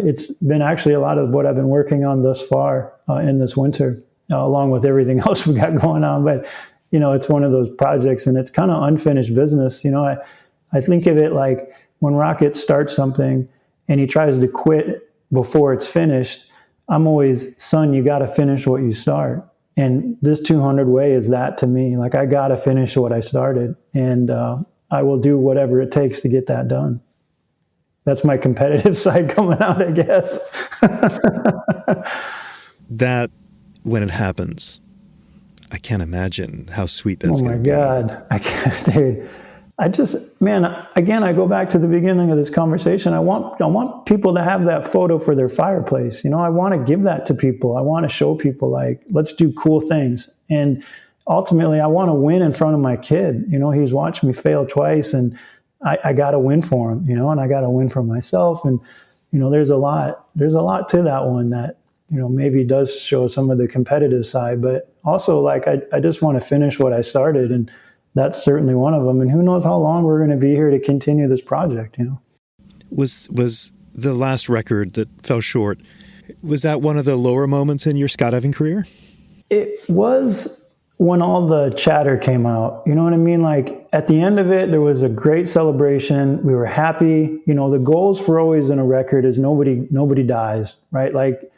It's been actually a lot of what I've been working on thus far in this winter, along with everything else we got going on. But, it's one of those projects and it's kind of unfinished business. I think of it like when Rocket starts something and he tries to quit before it's finished, I'm always, son, you got to finish what you start. And this 200 way is that to me. Like, I got to finish what I started, and I will do whatever it takes to get that done. That's my competitive side coming out, I guess.
That, when it happens, I can't imagine how sweet that's going to be.
Oh my God. I can't, dude. I go back to the beginning of this conversation. I want people to have that photo for their fireplace. I want to give that to people. I want to show people, like, let's do cool things. And ultimately, I want to win in front of my kid. He's watched me fail twice, and I got to win for him, and I got to win for myself. And, there's a lot to that one that, maybe does show some of the competitive side, but also, like, I just want to finish what I started, and that's certainly one of them. And who knows how long we're going to be here to continue this project,
Was the last record that fell short, was that one of the lower moments in your skydiving career? It
was when all the chatter came out. You know what I mean? Like, at the end of it, there was a great celebration. We were happy. The goals for always in a record is nobody dies, right? Like,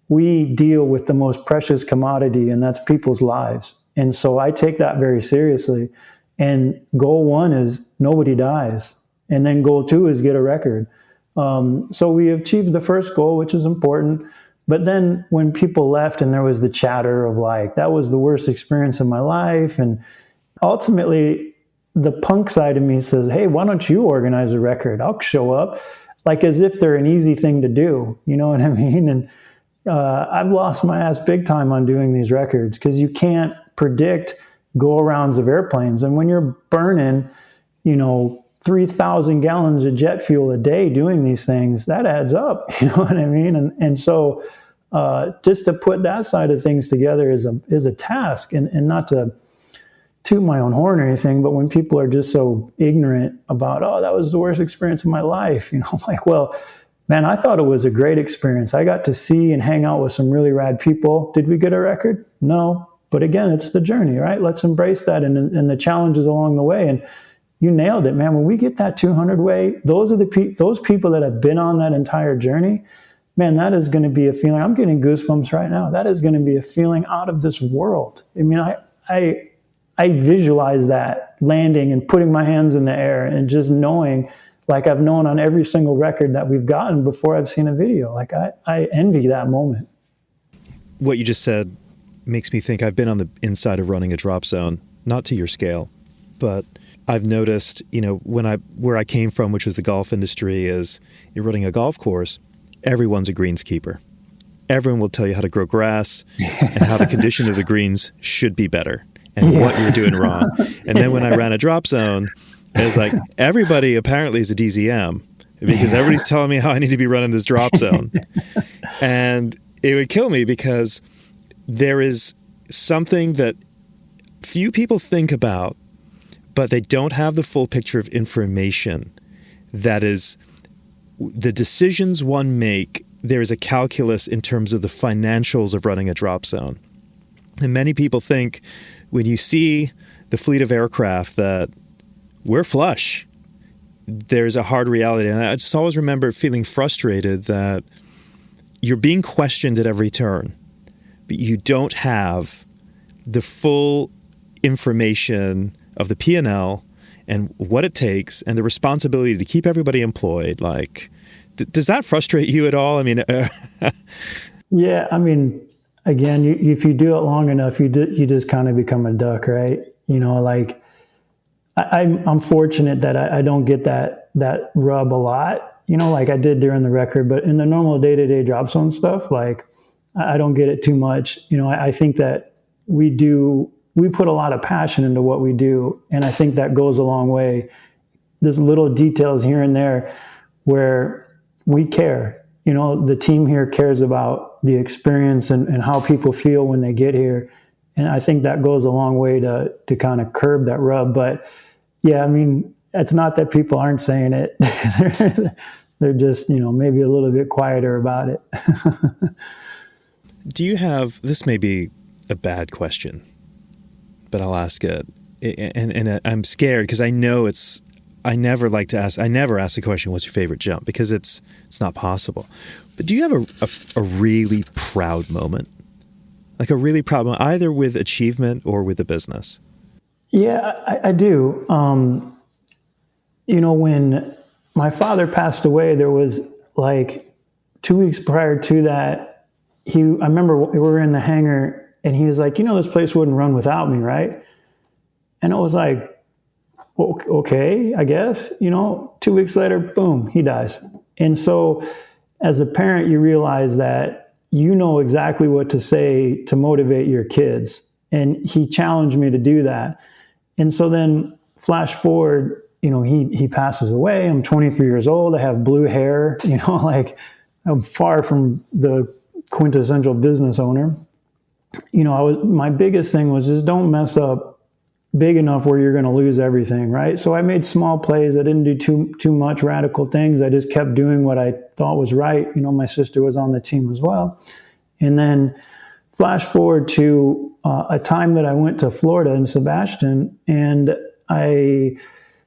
we deal with the most precious commodity, and that's people's lives. And so I take that very seriously. And goal one is nobody dies. And then goal two is get a record. So we achieved the first goal, which is important. But then when people left and there was the chatter of like, that was the worst experience of my life. And ultimately, the punk side of me says, hey, why don't you organize a record? I'll show up. Like, as if they're an easy thing to do. You know what I mean? And I've lost my ass big time on doing these records because you can't predict go-arounds of airplanes. And when you're burning, 3,000 gallons of jet fuel a day doing these things, that adds up. You know what I mean? And so just to put that side of things together is a task, and not to toot my own horn or anything, but when people are just so ignorant about, oh, that was the worst experience of my life, I'm like, well, man, I thought it was a great experience. I got to see and hang out with some really rad people. Did we get a record? No. But again, it's the journey, right? Let's embrace that and the challenges along the way. And you nailed it, man. When we get that 200 way, those people that have been on that entire journey, man, that is going to be a feeling. I'm getting goosebumps right now. That is going to be a feeling out of this world. I mean, I visualize that landing and putting my hands in the air and just knowing, like I've known on every single record that we've gotten before I've seen a video. Like I envy that moment.
What you just said makes me think I've been on the inside of running a drop zone, not to your scale, but I've noticed, where I came from, which was the golf industry, is you're running a golf course, everyone's a greenskeeper. Everyone will tell you how to grow grass and how the condition of the greens should be better and what you're doing wrong. And then when I ran a drop zone, it's like everybody apparently is a DZM because everybody's telling me how I need to be running this drop zone. And it would kill me because there is something that few people think about, but they don't have the full picture of information. That is, the decisions one make, there is a calculus in terms of the financials of running a drop zone. And many people think when you see the fleet of aircraft that we're flush, there's a hard reality. And I just always remember feeling frustrated that you're being questioned at every turn, but you don't have the full information of the P&L and what it takes and the responsibility to keep everybody employed. Like, does that frustrate you at all? I mean,
yeah, I mean, again, if you do it long enough, you just kind of become a duck, right? Like I'm fortunate that I don't get that rub a lot, like I did during the record, but in the normal day-to-day drop zone stuff, like I don't get it too much. I think that we put a lot of passion into what we do. And I think that goes a long way. There's little details here and there where we care. The team here cares about the experience and how people feel when they get here. And I think that goes a long way to kind of curb that rub. But yeah, I mean, it's not that people aren't saying it. They're just, maybe a little bit quieter about it.
Do you have, this may be a bad question, but I'll ask it. And I'm scared because I know I never ask the question, what's your favorite jump? Because it's not possible. But do you have a really proud moment? Like a really proud moment, either with achievement or with the business?
Yeah, I do. When my father passed away, there was like 2 weeks prior to that, I remember we were in the hangar and he was like, this place wouldn't run without me, right? And I was like, okay, I guess, 2 weeks later, boom, he dies. And so as a parent, you realize that you know exactly what to say to motivate your kids. And he challenged me to do that. And so then flash forward, he passes away. I'm 23 years old. I have blue hair, like I'm far from the quintessential business owner. My biggest thing was just don't mess up big enough where you're going to lose everything, right? So I made small plays. I didn't do too much radical things. I just kept doing what I thought was right. My sister was on the team as well. And then flash forward to a time that I went to Florida in Sebastian, and I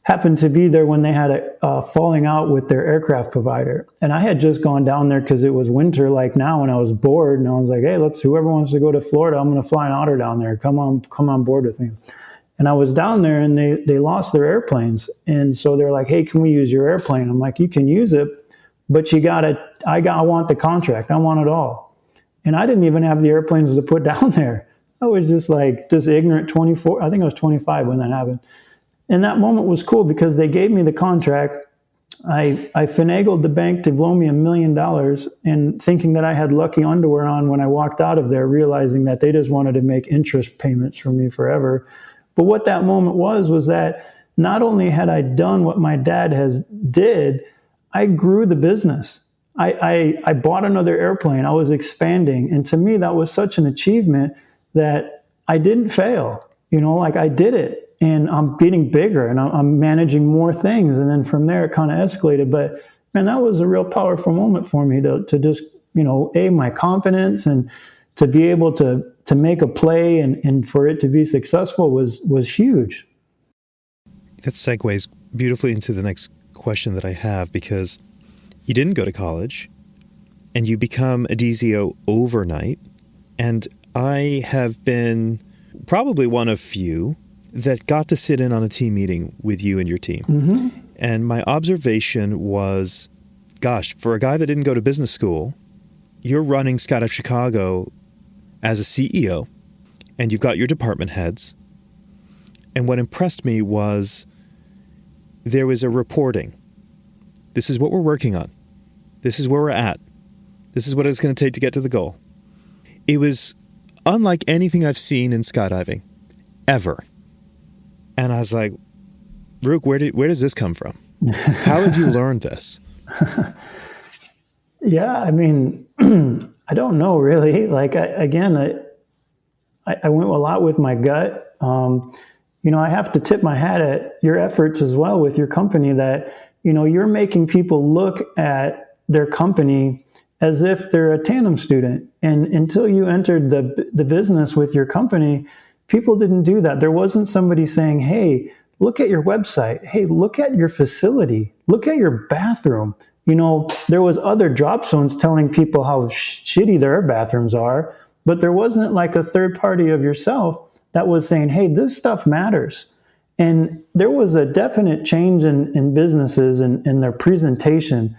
happened to be there when they had a falling out with their aircraft provider. And I had just gone down there because it was winter like now, and I was bored. And I was like, hey, whoever wants to go to Florida, I'm going to fly an otter down there. Come on board with me. And I was down there and they lost their airplanes. And so they're like, hey, can we use your airplane? I'm like, you can use it, but I want the contract. I want it all. And I didn't even have the airplanes to put down there. I was just like this ignorant 24. I think I was 25 when that happened. And that moment was cool because they gave me the contract. I finagled the bank to loan me $1 million and thinking that I had lucky underwear on when I walked out of there, realizing that they just wanted to make interest payments from me forever. But what that moment was that not only had I done what my dad did, I grew the business. I bought another airplane. I was expanding. And to me, that was such an achievement that I didn't fail. like I did it and I'm getting bigger and I'm managing more things. And then from there, it kind of escalated. But man, that was a real powerful moment for me to just, my confidence and to be able to make a play and for it to be successful was huge.
That segues beautifully into the next question that I have, because you didn't go to college and you become a DZO overnight. And I have been probably one of few that got to sit in on a team meeting with you and your team.
Mm-hmm.
And my observation was, gosh, for a guy that didn't go to business school, you're running Skydive Chicago as a CEO, and you've got your department heads. And what impressed me was there was a reporting. This is what we're working on. This is where we're at. This is what it's going to take to get to the goal. It was unlike anything I've seen in skydiving, ever. And I was like, Rook, where does this come from? How have you learned this?
Yeah, I mean, I don't know really. Like, I went a lot with my gut. I have to tip my hat at your efforts as well with your company that, you're making people look at their company as if they're a tandem student. And until you entered the business with your company, people didn't do that. There wasn't somebody saying, hey, look at your website. Hey, look at your facility. Look at your bathroom. There was other drop zones telling people how shitty their bathrooms are, but there wasn't like a third party of yourself that was saying, hey, this stuff matters. And there was a definite change in businesses and their presentation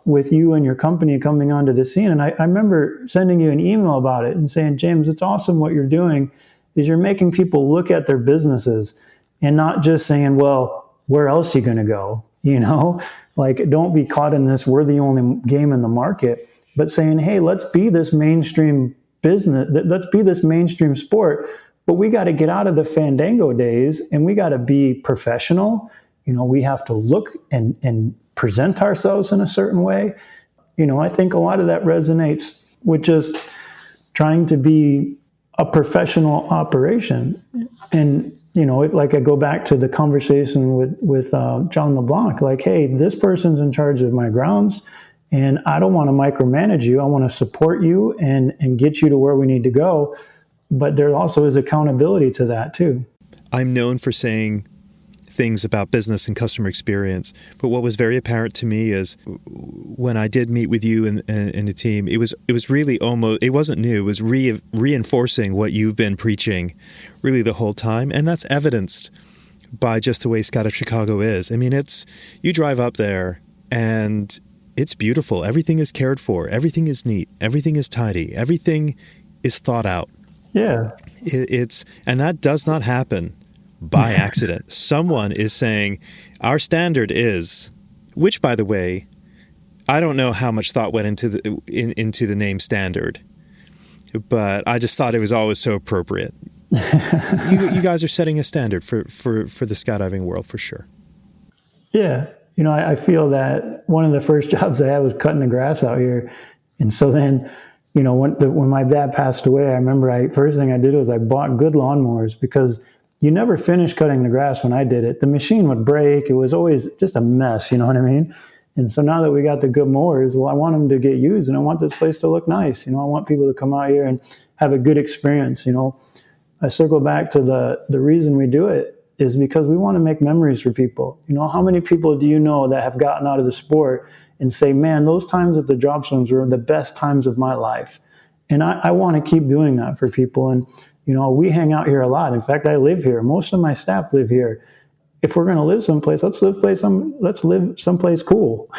with you and your company coming onto the scene. And I remember sending you an email about it and saying, James, it's awesome what you're doing is you're making people look at their businesses and not just saying, well, where else are you going to go? Like, don't be caught in this, we're the only game in the market, but saying, hey, let's be this mainstream business, let's be this mainstream sport, but we got to get out of the Fandango days and we got to be professional. We have to look and present ourselves in a certain way. I think a lot of that resonates with just trying to be a professional operation. And like I go back to the conversation with John LeBlanc, like, hey, this person's in charge of my grounds and I don't want to micromanage you. I want to support you and get you to where we need to go. But there also is accountability to that too.
I'm known for saying things about business and customer experience, but what was very apparent to me is when I did meet with you and the team, it was really almost, it wasn't new, it was reinforcing what you've been preaching really the whole time, and that's evidenced by just the way Skydive Chicago is. I mean, you drive up there and it's beautiful. Everything is cared for. Everything is neat. Everything is tidy. Everything is thought out.
Yeah.
And that does not happen by accident. Someone is saying, our standard is, which, by the way, I don't know how much thought went into the name standard, but I just thought it was always so appropriate. You guys are setting a standard for the skydiving world for sure.
Yeah. I feel that one of the first jobs I had was cutting the grass out here. And so then, when my dad passed away, I remember first thing I did was I bought good lawnmowers because you never finished cutting the grass when I did it. The machine would break. It was always just a mess, you know what I mean? And so now that we got the good mowers, well, I want them to get used and I want this place to look nice. I want people to come out here and have a good experience. I circle back to the reason we do it is because we want to make memories for people. How many people do you know that have gotten out of the sport and say, man, those times at the drop zones were the best times of my life. And I want to keep doing that for people. And, we hang out here a lot. In fact, I live here. Most of my staff live here. If we're going to live someplace, let's live someplace cool,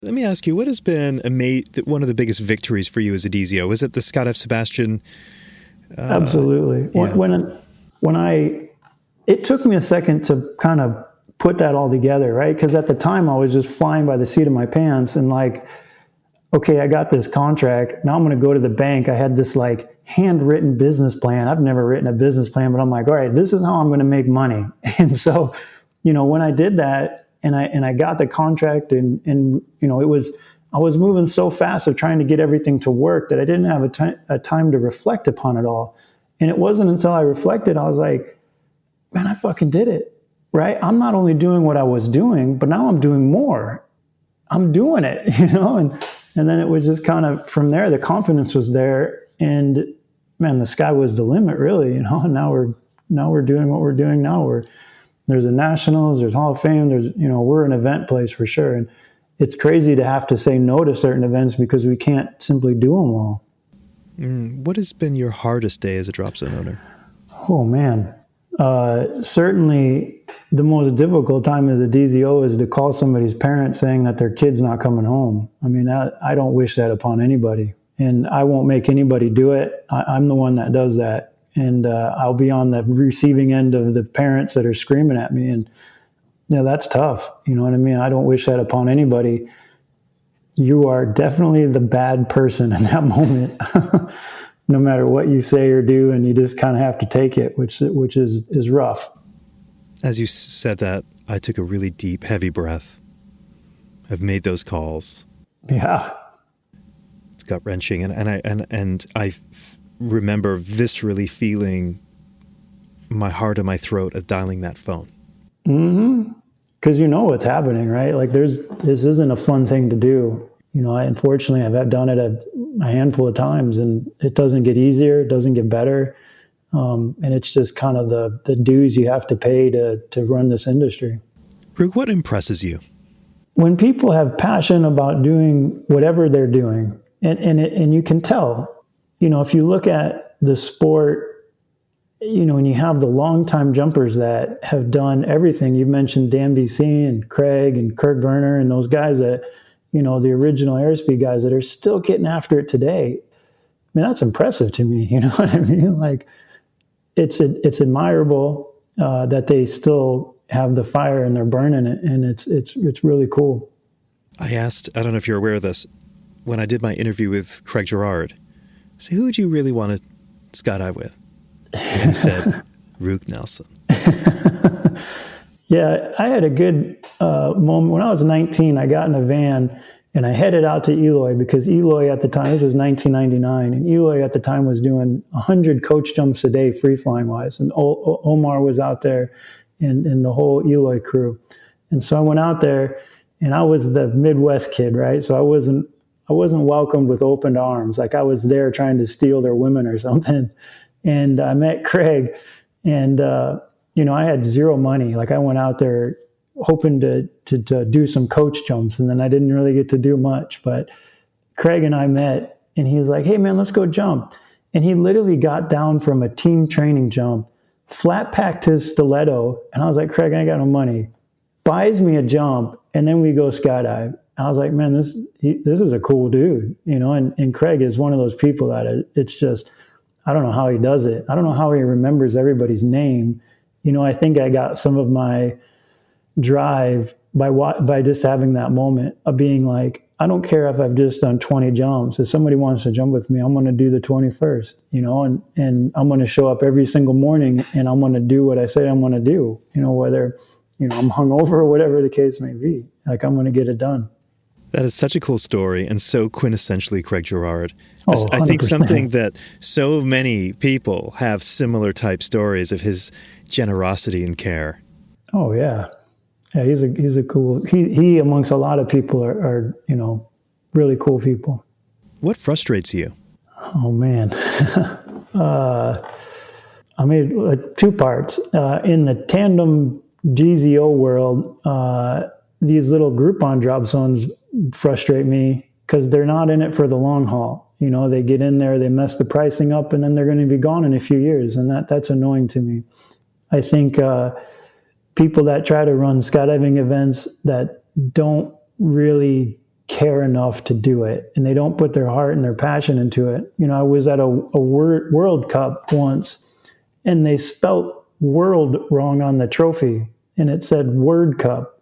Let me ask you, what has been one of the biggest victories for you as a DZO? Is it the Skydive Sebastian?
Absolutely. Yeah. It took me a second to kind of put that all together, right? Because at the time I was just flying by the seat of my pants and like, okay, I got this contract. Now I'm going to go to the bank. I had this like handwritten business plan. I've never written a business plan, but I'm like, all right, this is how I'm going to make money. And so, when I did that and I got the contract and I was moving so fast of trying to get everything to work that I didn't have a time to reflect upon it all. And it wasn't until I reflected, I was like, man, I fucking did it, right? I'm not only doing what I was doing, but now I'm doing more. I'm doing it, and then it was just kind of from there, the confidence was there, and man, the sky was the limit, really, and now we're doing what we're doing now. There's a nationals, there's Hall of Fame, we're an event place for sure. And it's crazy to have to say no to certain events because we can't simply do them all.
What has been your hardest day as a drop zone owner?
Oh, man. Certainly the most difficult time as a DZO is to call somebody's parents saying that their kid's not coming home. I mean, I don't wish that upon anybody, and I won't make anybody do it. I'm the one that does that. And I'll be on the receiving end of the parents that are screaming at me. And, that's tough. You know what I mean? I don't wish that upon anybody. You are definitely the bad person in that moment, no matter what you say or do. And you just kind of have to take it, which is rough.
As you said that, I took a really deep, heavy breath. I've made those calls.
Yeah.
It's gut-wrenching. And I remember viscerally feeling my heart in my throat as dialing that phone.
Mm-hmm. Because you know what's happening, right? Like this isn't a fun thing to do. Unfortunately, I've done it a handful of times, and it doesn't get easier. It doesn't get better. And it's just kind of the dues you have to pay to run this industry.
Rook, what impresses you?
When people have passion about doing whatever they're doing, and you can tell, if you look at the sport, and you have the longtime jumpers that have done everything. You've mentioned Dan BC and Craig and Kurt Werner and those guys that, the original airspeed guys that are still getting after it today. I mean, that's impressive to me. You know what I mean? Like, it's admirable that they still have the fire and they're burning it, and it's really cool.
I don't know if you're aware of this, when I did my interview with Craig Girard, I said, who would you really want to skydive with? And he said, Rook Nelson.
Yeah, I had a good moment. When I was 19, I got in a van and I headed out to Eloy because Eloy at the time, this was 1999, and Eloy at the time was doing 100 coach jumps a day free flying wise. And Omar was out there and the whole Eloy crew. And so I went out there and I was the Midwest kid, right? So I wasn't welcomed with open arms. Like I was there trying to steal their women or something. And I met Craig, and, I had zero money. Like I went out there hoping to do some coach jumps, and then I didn't really get to do much. But Craig and I met, and he's like, hey, man, let's go jump. And he literally got down from a team training jump, flat packed his stiletto, and I was like, Craig, I ain't got no money. Buys me a jump, and then we go skydive. I was like, man, this is a cool dude, and Craig is one of those people that it's just, I don't know how he does it. I don't know how he remembers everybody's name. I think I got some of my drive by just having that moment of being like, I don't care if I've just done 20 jumps. If somebody wants to jump with me, I'm going to do the 21st, and I'm going to show up every single morning and I'm going to do what I say I'm going to do, whether, I'm hungover or whatever the case may be. Like, I'm going to get it done.
That is such a cool story and so quintessentially Craig Girard.
Oh,
I think something that so many people have similar type stories of his generosity and care.
Oh, yeah. Yeah, he's a cool, he amongst a lot of people are really cool people.
What frustrates you?
Oh, man. I mean, two parts. In the tandem DZO world, these little Groupon drop zones frustrate me because they're not in it for the long haul. They get in there, they mess the pricing up, and then they're going to be gone in a few years. And that's annoying to me. I think people that try to run skydiving events that don't really care enough to do it, and they don't put their heart and their passion into it. I was at a World Cup once, and they spelt world wrong on the trophy, and it said Word Cup.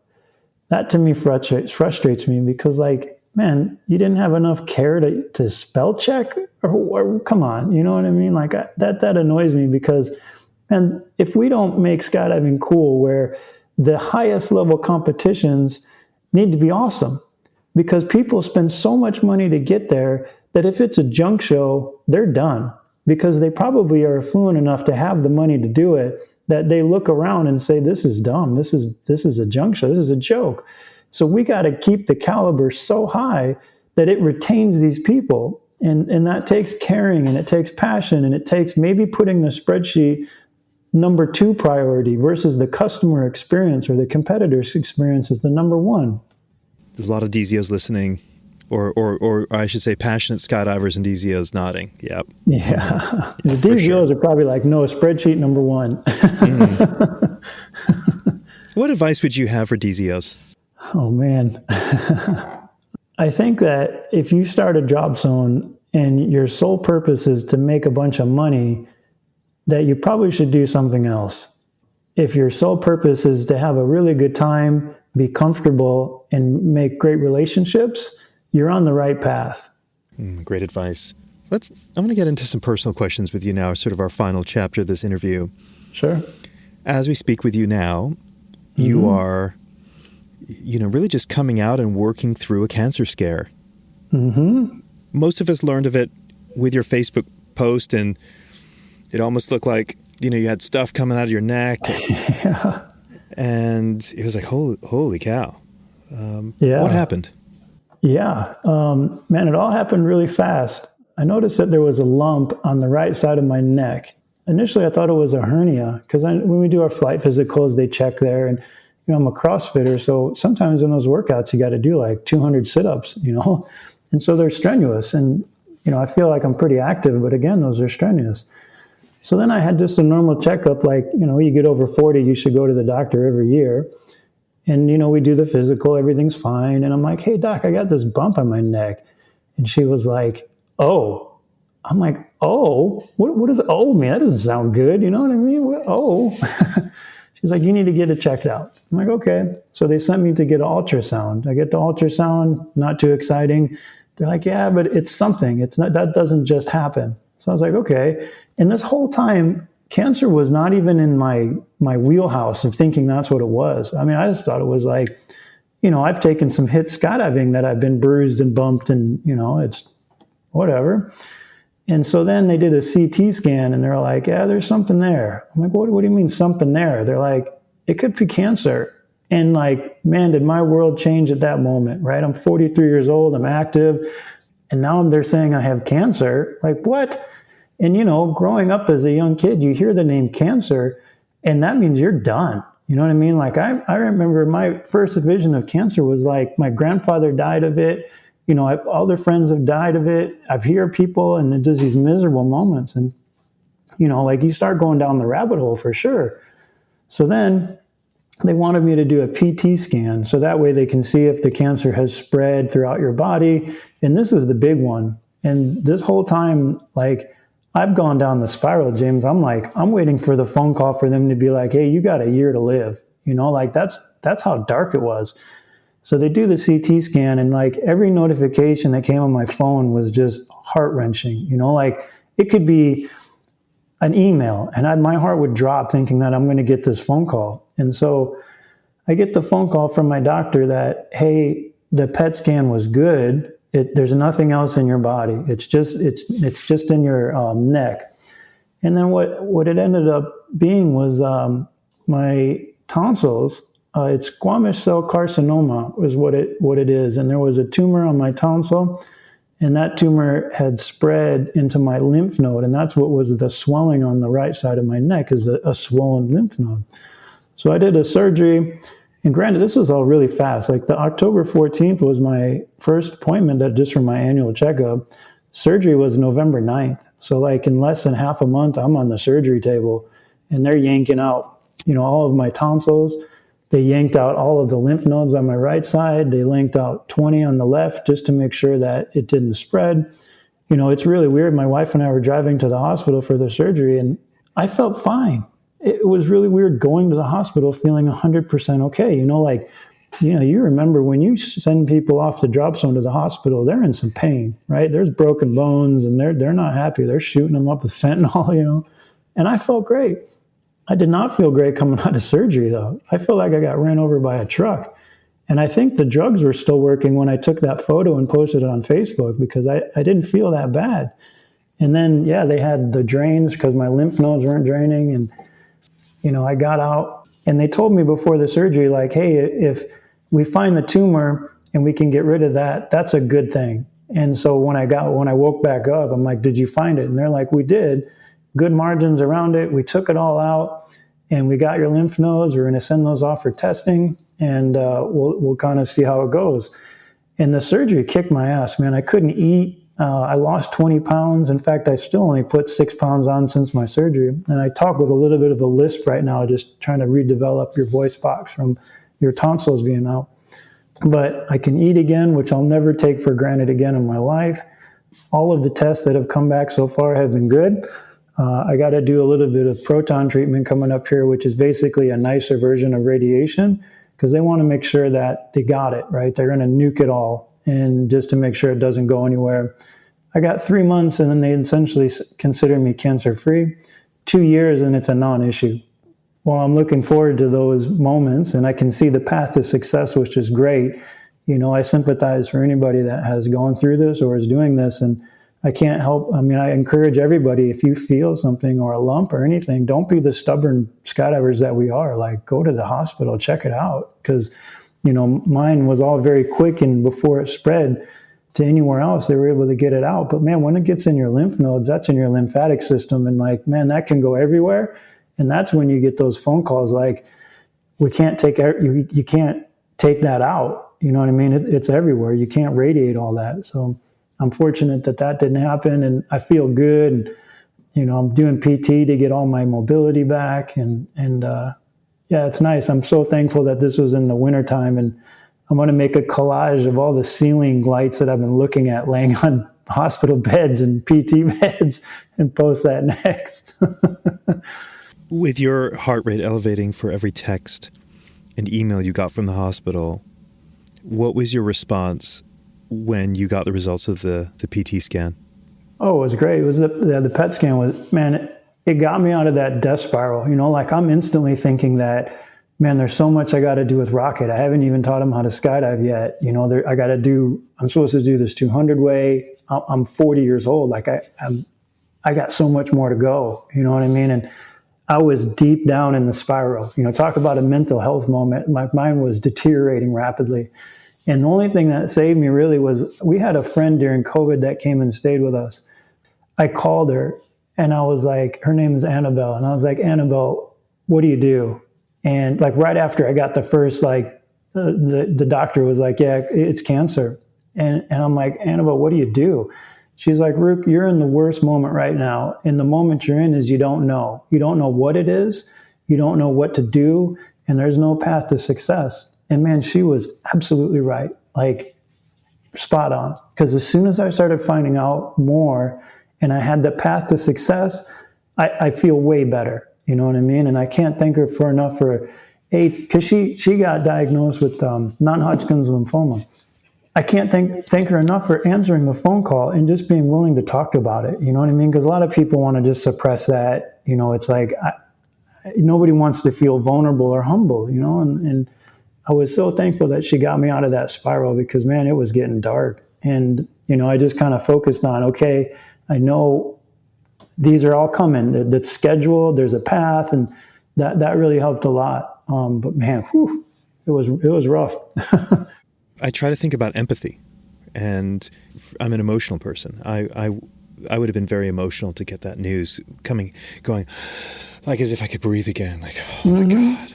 That to me frustrates me because, like, man, you didn't have enough care to spell check, or come on, you know what I mean? Like that annoys me because, and if we don't make skydiving cool, where the highest level competitions need to be awesome, because people spend so much money to get there that if it's a junk show, they're done. because they probably are affluent enough to have the money to do it, that they look around and say, this is dumb. This is a junk show. This is a joke. So we got to keep the caliber so high that it retains these people. And that takes caring, and it takes passion, and it takes maybe putting the spreadsheet number 2 priority versus the customer experience or the competitor's experience is the number 1.
There's a lot of DZOs listening, or I should say passionate skydivers and DZOs nodding. Yep.
Yeah. The DZOs are probably like, no, spreadsheet number 1.
What advice would you have for DZOs?
Oh, man. I think that if you start a drop zone and your sole purpose is to make a bunch of money, that you probably should do something else. If your sole purpose is to have a really good time, be comfortable, and make great relationships, you're on the right path.
Great advice. I'm going to get into some personal questions with you now, sort of our final chapter of this interview.
Sure.
As we speak with you now, you are, really just coming out and working through a cancer scare.
Mm-hmm.
Most of us learned of it with your Facebook post, and it almost looked like, you had stuff coming out of your neck.
Yeah.
And it was like, holy cow.
Yeah.
What happened?
Yeah. Man, it all happened really fast. I noticed that there was a lump on the right side of my neck. Initially, I thought it was a hernia because when we do our flight physicals, they check there. And, I'm a CrossFitter. So sometimes in those workouts, you got to do like 200 sit-ups, And so they're strenuous. And, I feel like I'm pretty active. But again, those are strenuous. So then I had just a normal checkup, like, you get over 40, you should go to the doctor every year. And, we do the physical, everything's fine. And I'm like, hey, doc, I got this bump on my neck. And she was like, oh. I'm like, oh? What does oh mean? That doesn't sound good. You know what I mean? Oh. She's like, you need to get it checked out. I'm like, okay. So they sent me to get an ultrasound. I get the ultrasound, not too exciting. They're like, yeah, but it's something. It's not, that doesn't just happen. So I was like, okay. And this whole time, cancer was not even in my wheelhouse of thinking that's what it was. I mean, I just thought it was like, I've taken some hits skydiving that I've been bruised and bumped and, it's whatever. And so then they did a CT scan and they're like, yeah, there's something there. I'm like, what do you mean something there? They're like, it could be cancer. And like, man, did my world change at that moment, right? I'm 43 years old, I'm active. And now they're saying I have cancer. Like, what? And, growing up as a young kid, you hear the name cancer, and that means you're done. You know what I mean? Like, I remember my first vision of cancer was like, my grandfather died of it. Other friends have died of it. I've heard people, and it does these miserable moments. And, like you start going down the rabbit hole for sure. So then they wanted me to do a PT scan. So that way they can see if the cancer has spread throughout your body. And this is the big one. And this whole time, like, I've gone down the spiral, James. I'm waiting for the phone call for them to be like, hey, you got a year to live. Like that's how dark it was. So they do the CT scan, and like every notification that came on my phone was just heart-wrenching. Like it could be an email, and my heart would drop thinking that I'm going to get this phone call. And so I get the phone call from my doctor that, hey, the PET scan was good. There's nothing else in your body. It's just in your neck. And then what it ended up being was my tonsils. It's squamous cell carcinoma is what it is. And there was a tumor on my tonsil, and that tumor had spread into my lymph node. And that's what was the swelling on the right side of my neck, is a swollen lymph node. So I did a surgery. And granted, this was all really fast. Like the October 14th was my first appointment just for my annual checkup. Surgery was November 9th. So like in less than half a month, I'm on the surgery table, and they're yanking out, all of my tonsils. They yanked out all of the lymph nodes on my right side. They yanked out 20 on the left just to make sure that it didn't spread. It's really weird. My wife and I were driving to the hospital for the surgery, and I felt fine. It was really weird going to the hospital feeling 100% okay. You remember when you send people off the drop zone to the hospital, they're in some pain, right? There's broken bones, and they're not happy. They're shooting them up with fentanyl, And I felt great. I did not feel great coming out of surgery, though. I felt like I got ran over by a truck. And I think the drugs were still working when I took that photo and posted it on Facebook, because I didn't feel that bad. And then, yeah, they had the drains because my lymph nodes weren't draining. And, I got out and they told me before the surgery, like, hey, if we find the tumor and we can get rid of that, that's a good thing. And so when I woke back up, I'm like, did you find it? And they're like, we did. Good margins around it. We took it all out and we got your lymph nodes. We're going to send those off for testing and we'll kind of see how it goes. And the surgery kicked my ass, man. I couldn't eat. I lost 20 pounds. In fact, I still only put 6 pounds on since my surgery. And I talk with a little bit of a lisp right now, just trying to redevelop your voice box from your tonsils being out. But I can eat again, which I'll never take for granted again in my life. All of the tests that have come back so far have been good. I got to do a little bit of proton treatment coming up here, which is basically a nicer version of radiation, because they want to make sure that they got it, right? They're going to nuke it all, and just to make sure it doesn't go anywhere. I got 3 months, and then they essentially consider me cancer-free. 2 years, and it's a non-issue. Well, I'm looking forward to those moments, and I can see the path to success, which is great. I sympathize for anybody that has gone through this or is doing this, and I can't help. I mean, I encourage everybody, if you feel something or a lump or anything, don't be the stubborn skydivers that we are. Like, go to the hospital, check it out. Because, mine was all very quick, and before it spread to anywhere else, they were able to get it out. But man, when it gets in your lymph nodes, that's in your lymphatic system. And like, man, that can go everywhere. And that's when you get those phone calls like, we can't take, you can't take that out. You know what I mean? It's everywhere. You can't radiate all that. So I'm fortunate that didn't happen, and I feel good. And, I'm doing PT to get all my mobility back. And yeah, it's nice. I'm so thankful that this was in the wintertime, and I'm going to make a collage of all the ceiling lights that I've been looking at laying on hospital beds and PT beds and post that next.
With your heart rate elevating for every text and email you got from the hospital, what was your response when you got the results of the PT scan? Oh,
it was great. It was the PET scan was, man, it got me out of that death spiral. Like I'm instantly thinking that, man, there's so much I got to do with rocket. I haven't even taught him how to skydive yet. I'm supposed to do this 200 way. I'm 40 years old. Like I got so much more to go. You know what I mean? And I was deep down in the spiral. Talk about a mental health moment. My mind was deteriorating rapidly. And the only thing that saved me really was we had a friend during COVID that came and stayed with us. I called her and I was like, her name is Annabelle. And I was like, Annabelle, what do you do? And like right after I got the first, the doctor was like, yeah, it's cancer. And I'm like, Annabelle, what do you do? She's like, Rook, you're in the worst moment right now. And the moment you're in is you don't know. You don't know what it is. You don't know what to do. And there's no path to success. And man, she was absolutely right. Like spot on. Because as soon as I started finding out more and I had the path to success, I feel way better. You know what I mean? And I can't thank her for enough because she got diagnosed with non-Hodgkin's lymphoma. I can't thank her enough for answering the phone call and just being willing to talk about it. You know what I mean? Because a lot of people want to just suppress that. It's like nobody wants to feel vulnerable or humble, and I was so thankful that she got me out of that spiral because, man, it was getting dark. And, I just kind of focused on, okay, I know these are all coming. That's scheduled. There's a path. And that really helped a lot. But, man, it was rough.
I try to think about empathy, and I'm an emotional person. I would have been very emotional to get that news going, like as if I could breathe again. Like, oh my God.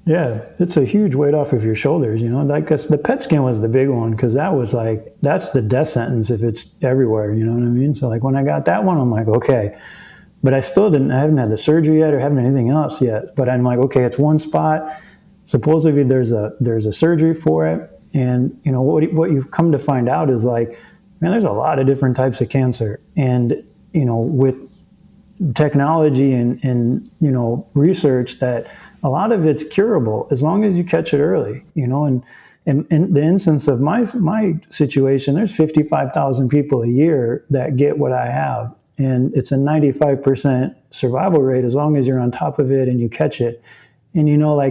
Yeah, it's a huge weight off of your shoulders, Like the PET scan was the big one because that was like, that's the death sentence if it's everywhere, you know what I mean? So like when I got that one, I'm like, okay. But I haven't had the surgery yet or haven't anything else yet. But I'm like, okay, it's one spot. Supposedly there's a surgery for it. And, what you've come to find out is like, man, there's a lot of different types of cancer. And, with technology and research that a lot of it's curable as long as you catch it early, and in the instance of my situation, there's 55,000 people a year that get what I have. And it's a 95% survival rate as long as you're on top of it and you catch it. And,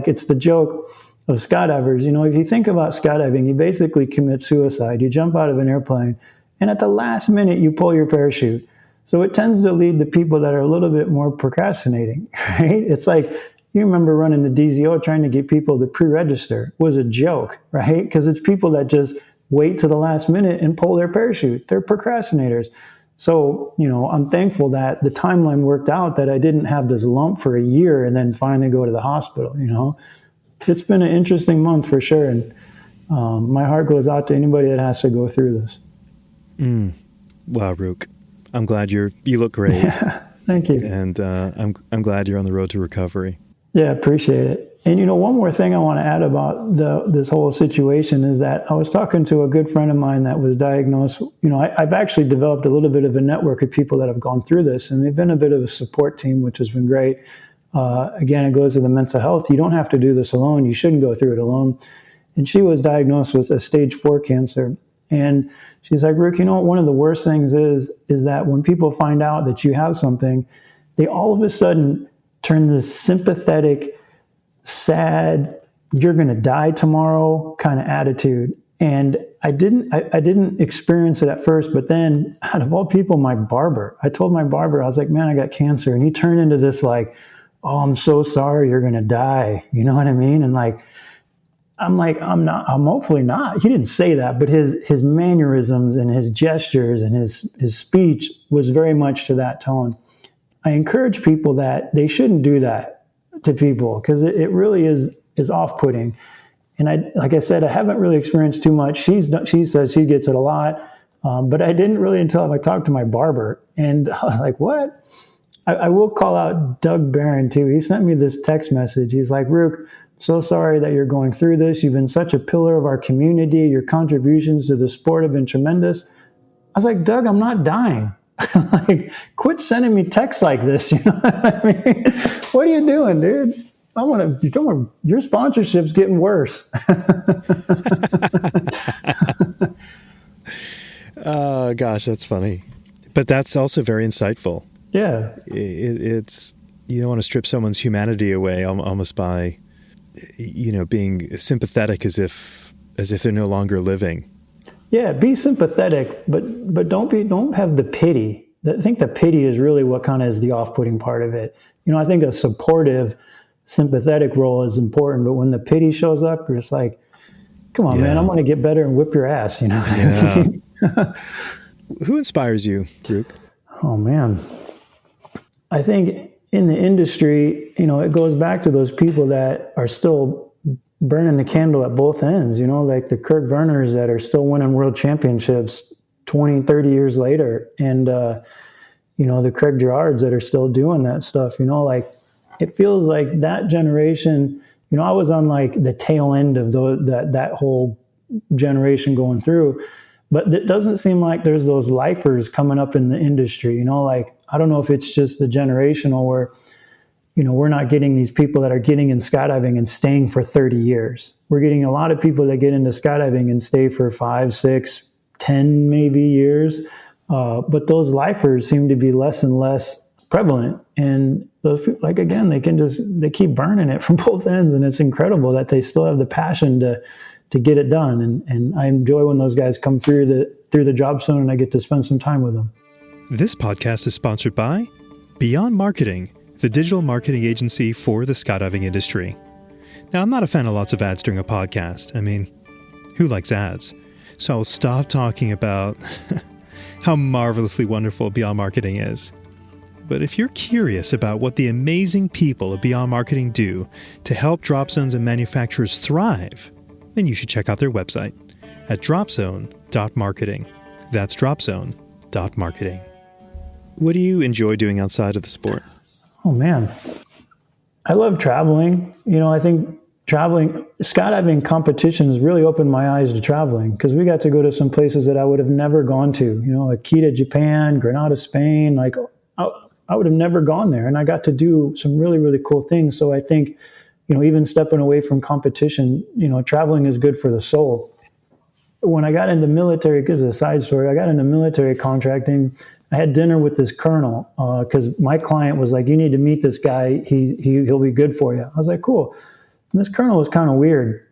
it's the joke of skydivers. If you think about skydiving, you basically commit suicide. You jump out of an airplane and at the last minute you pull your parachute. So it tends to lead to people that are a little bit more procrastinating, right? It's like, you remember running the DZO trying to get people to pre-register was a joke, right? Because it's people that just wait to the last minute and pull their parachute. They're procrastinators. So, I'm thankful that the timeline worked out, that I didn't have this lump for a year and then finally go to the hospital. It's been an interesting month for sure. And my heart goes out to anybody that has to go through this.
Wow, Rook. I'm glad you look great.
Yeah, thank you.
And I'm glad you're on the road to recovery.
Yeah, appreciate it. And one more thing I want to add about this whole situation is that I was talking to a good friend of mine that was diagnosed. I've actually developed a little bit of a network of people that have gone through this, and we've been a bit of a support team, which has been great. Again, it goes to the mental health. You don't have to do this alone. You shouldn't go through it alone. And she was diagnosed with a stage 4 cancer. And she's like, Rook, one of the worst things is that when people find out that you have something, they all of a sudden turn this sympathetic, sad, you're going to die tomorrow kind of attitude. And I didn't experience it at first, but then out of all people, I told my barber, I was like, man, I got cancer. And he turned into this like, oh, I'm so sorry, you're going to die. You know what I mean? And I'm hopefully not. He didn't say that, but his mannerisms and his gestures and his speech was very much to that tone. I encourage people that they shouldn't do that to people, because it really is off-putting. And like I said, I haven't really experienced too much. She says she gets it a lot, but I didn't really until I talked to my barber. And I was like, what? I will call out Doug Barron too. He sent me this text message. He's like, Rook, so sorry that you're going through this. You've been such a pillar of our community. Your contributions to the sport have been tremendous. I was like, Doug, I'm not dying. Like, quit sending me texts like this. You know what I mean? What are you doing, dude? Your sponsorship's getting worse.
Oh, gosh, that's funny. But that's also very insightful.
Yeah.
It's, you don't want to strip someone's humanity away almost by, being sympathetic as if they're no longer living.
Yeah, be sympathetic, but don't have the pity. I think the pity is really what kind of is the off-putting part of it. I think a supportive, sympathetic role is important, but when the pity shows up, you're just like, come on, man, I'm going to get better and whip your ass. You know what I mean?
Who inspires you, Rook?
Oh, man. I think in the industry, it goes back to those people that are still burning the candle at both ends, like the Kurt Verners that are still winning world championships 20, 30 years later. And, the Craig Girards that are still doing that stuff, it feels like that generation, I was on like the tail end of that whole generation going through, but it doesn't seem like there's those lifers coming up in the industry, I don't know if it's just the generational where, we're not getting these people that are getting in skydiving and staying for 30 years. We're getting a lot of people that get into skydiving and stay for 5, 6, 10 maybe years. But those lifers seem to be less and less prevalent. And those people, again, they keep burning it from both ends. And it's incredible that they still have the passion to get it done. And I enjoy when those guys come through the job zone and I get to spend some time with them.
This podcast is sponsored by Beyond Marketing, the digital marketing agency for the skydiving industry. Now, I'm not a fan of lots of ads during a podcast. I mean, who likes ads? So I'll stop talking about how marvelously wonderful Beyond Marketing is. But if you're curious about what the amazing people of Beyond Marketing do to help drop zones and manufacturers thrive, then you should check out their website at dropzone.marketing. That's dropzone.marketing. What do you enjoy doing outside of the sport?
Oh, man. I love traveling. I think skydiving competitions really opened my eyes to traveling because we got to go to some places that I would have never gone to, Akita, Japan, Granada, Spain. I would have never gone there. And I got to do some really, really cool things. So I think, even stepping away from competition, traveling is good for the soul. When I got into military, because of the side story, I got into military contracting. I had dinner with this colonel because my client was like, you need to meet this guy. He'll be good for you. I was like, cool. And this colonel was kind of weird.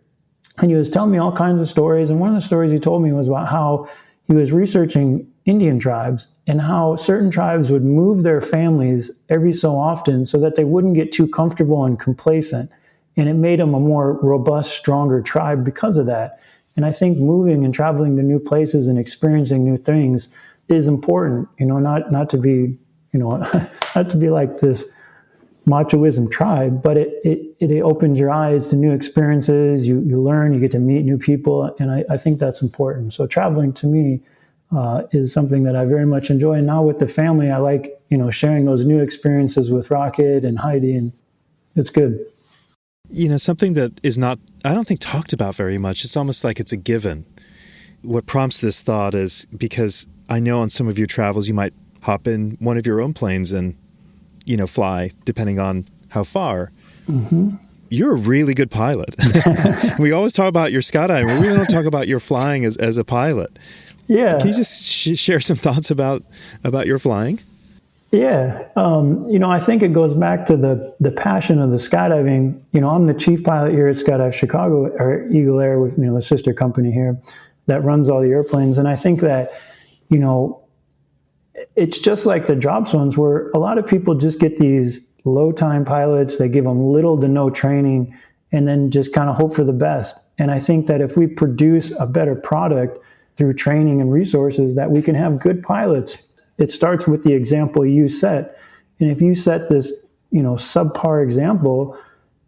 And he was telling me all kinds of stories. And one of the stories he told me was about how he was researching Indian tribes, and how certain tribes would move their families every so often so that they wouldn't get too comfortable and complacent. And it made them a more robust, stronger tribe because of that. And I think moving and traveling to new places and experiencing new things is important, not to be, not to be like this machoism tribe, but it opens your eyes to new experiences. You learn, you get to meet new people. And I think that's important. So traveling to me is something that I very much enjoy. And now with the family, I like, sharing those new experiences with Rocket and Heidi, and it's good.
Something that is not, I don't think, talked about very much. It's almost like it's a given. What prompts this thought is because I know on some of your travels, you might hop in one of your own planes and, fly, depending on how far. Mm-hmm. You're a really good pilot. We always talk about your skydiving. We really don't talk about your flying as a pilot.
Yeah.
Can you just share some thoughts about your flying?
Yeah. I think it goes back to the passion of the skydiving. I'm the chief pilot here at Skydive Chicago, or Eagle Air, with the sister company here that runs all the airplanes. And I think that, it's just like the drops ones, where a lot of people just get these low-time pilots. They give them little to no training and then just kind of hope for the best. And I think that if we produce a better product through training and resources, that we can have good pilots. It starts with the example you set. And if you set this, subpar example,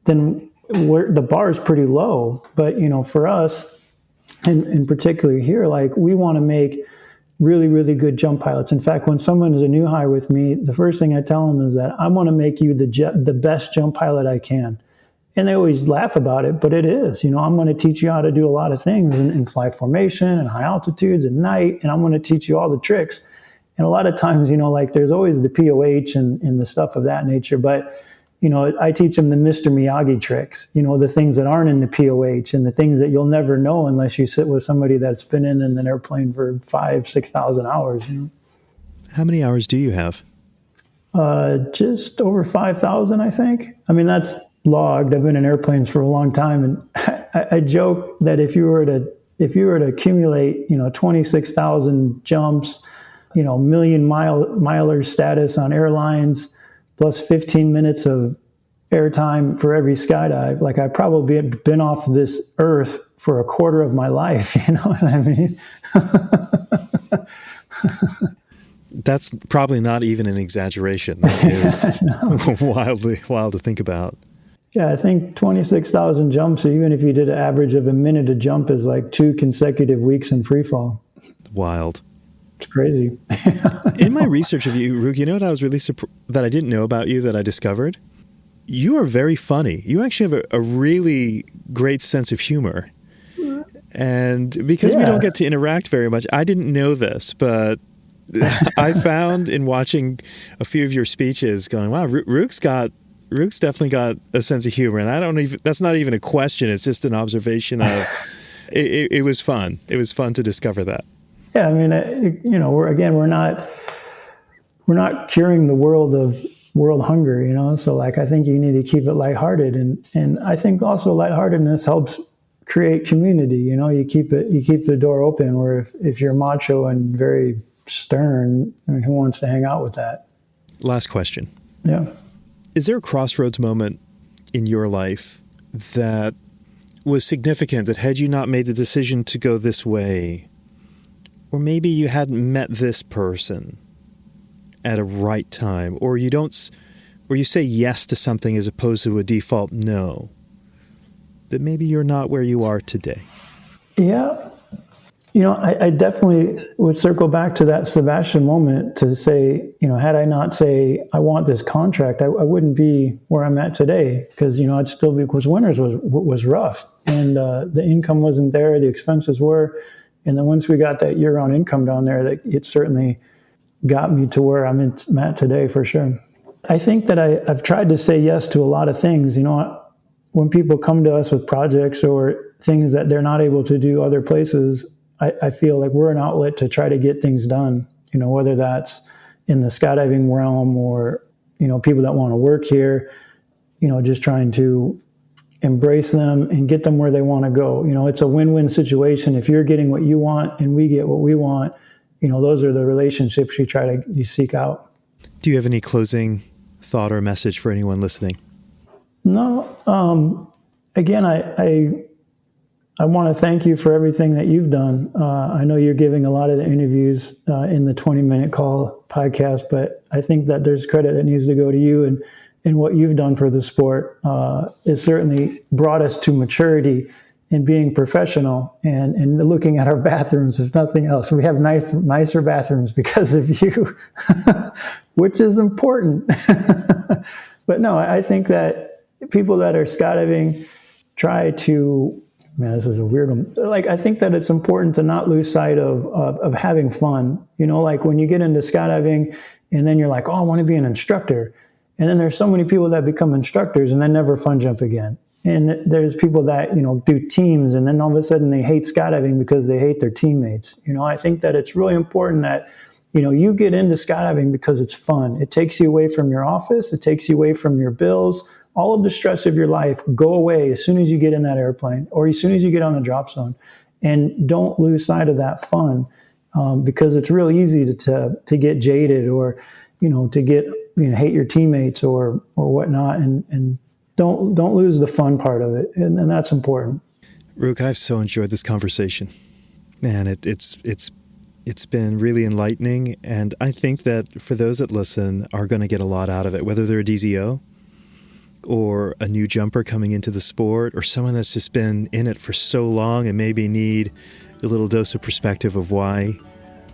then the bar is pretty low. But, for us, and particularly here, like, we want to make really, really good jump pilots. In fact, when someone is a new hire with me, the first thing I tell them is that I want to make you the best jump pilot I can. And they always laugh about it, but it is. I'm going to teach you how to do a lot of things in fly formation and high altitudes and night, and I'm going to teach you all the tricks. And a lot of times, there's always the POH and the stuff of that nature. But, I teach them the Mr. Miyagi tricks, the things that aren't in the POH and the things that you'll never know unless you sit with somebody that's been in an airplane for 5,000-6,000 hours.
How many hours do you have?
Just over 5,000, I think. I mean, that's logged. I've been in airplanes for a long time. And I joke that if you were to accumulate, 26,000 jumps, million miler status on airlines, plus 15 minutes of airtime for every skydive, like, I probably had been off this earth for a quarter of my life. You know what I mean?
That's probably not even an exaggeration. That is wild to think about.
Yeah, I think 26,000 jumps, even if you did an average of a minute a jump, is like 2 consecutive weeks in free fall.
Wild.
It's crazy.
In my research of you, Rook, what I was really that I didn't know about you that I discovered? You are very funny. You actually have a really great sense of humor. And because we don't get to interact very much, I didn't know this, but I found in watching a few of your speeches going, wow, Rook's definitely got a sense of humor. And that's not even a question. It's just an observation of, it was fun. It was fun to discover that.
Yeah, I mean, we're not curing the world of world hunger, So, like, I think you need to keep it lighthearted, and I think also lightheartedness helps create community. You keep the door open. Where if you're macho and very stern, I mean, who wants to hang out with that?
Last question.
Yeah.
Is there a crossroads moment in your life that was significant, that had you not made the decision to go this way, or maybe you hadn't met this person at a right time, or you say yes to something as opposed to a default no, that maybe you're not where you are today?
Yeah. I definitely would circle back to that Sebastian moment to say, had I not say, I want this contract, I wouldn't be where I'm at today, because, I'd still be, because winters was rough, and the income wasn't there, the expenses were. And then once we got that year-round income down there, it certainly got me to where I'm at today, for sure. I think that I've tried to say yes to a lot of things. When people come to us with projects or things that they're not able to do other places, I feel like we're an outlet to try to get things done, whether that's in the skydiving realm or, people that want to work here, just trying to embrace them and get them where they want to go. It's a win-win situation. If you're getting what you want and we get what we want, those are the relationships you seek out.
Do you have any closing thought or message for anyone listening?
No. Again, I want to thank you for everything that you've done. I know you're giving a lot of the interviews in the 20-minute call podcast, but I think that there's credit that needs to go to you, and what you've done for the sport. It certainly brought us to maturity in being professional and looking at our bathrooms, if nothing else. We have nicer bathrooms because of you, which is important. But no, I think that people that are skydiving try to, man, this is a weird one. Like, I think that it's important to not lose sight of having fun. Like when you get into skydiving and then you're like, oh, I want to be an instructor. And then there's so many people that become instructors and then never fun jump again. And there's people that, do teams and then all of a sudden they hate skydiving because they hate their teammates. I think that it's really important that, you get into skydiving because it's fun. It takes you away from your office. It takes you away from your bills. All of the stress of your life go away as soon as you get in that airplane or as soon as you get on the drop zone. And don't lose sight of that fun because it's real easy to get jaded or, to get, hate your teammates or whatnot. And don't lose the fun part of it. And that's important.
Rook, I've so enjoyed this conversation. Man, it's been really enlightening. And I think that for those that listen are going to get a lot out of it, whether they're a DZO or a new jumper coming into the sport, or someone that's just been in it for so long and maybe need a little dose of perspective of why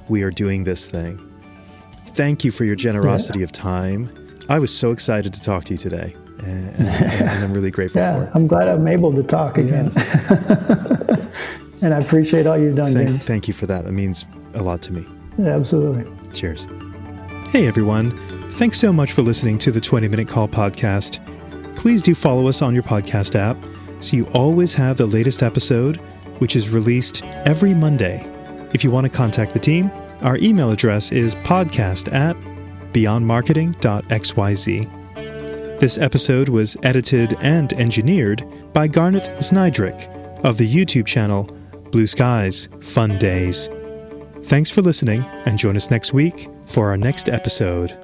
we are doing this thing. Thank you for your generosity of time. I was so excited to talk to you today, and I'm really grateful for it.
I'm glad I'm able to talk again. And I appreciate all you've done, James.
Thank you for that. That means a lot to me.
Yeah, absolutely.
Cheers. Hey, everyone. Thanks so much for listening to the 20-Minute Call podcast. Please do follow us on your podcast app so you always have the latest episode, which is released every Monday. If you want to contact the team, our email address is podcast@beyondmarketing.xyz. This episode was edited and engineered by Garnet Znydrick of the YouTube channel Blue Skies Fun Days. Thanks for listening, and join us next week for our next episode.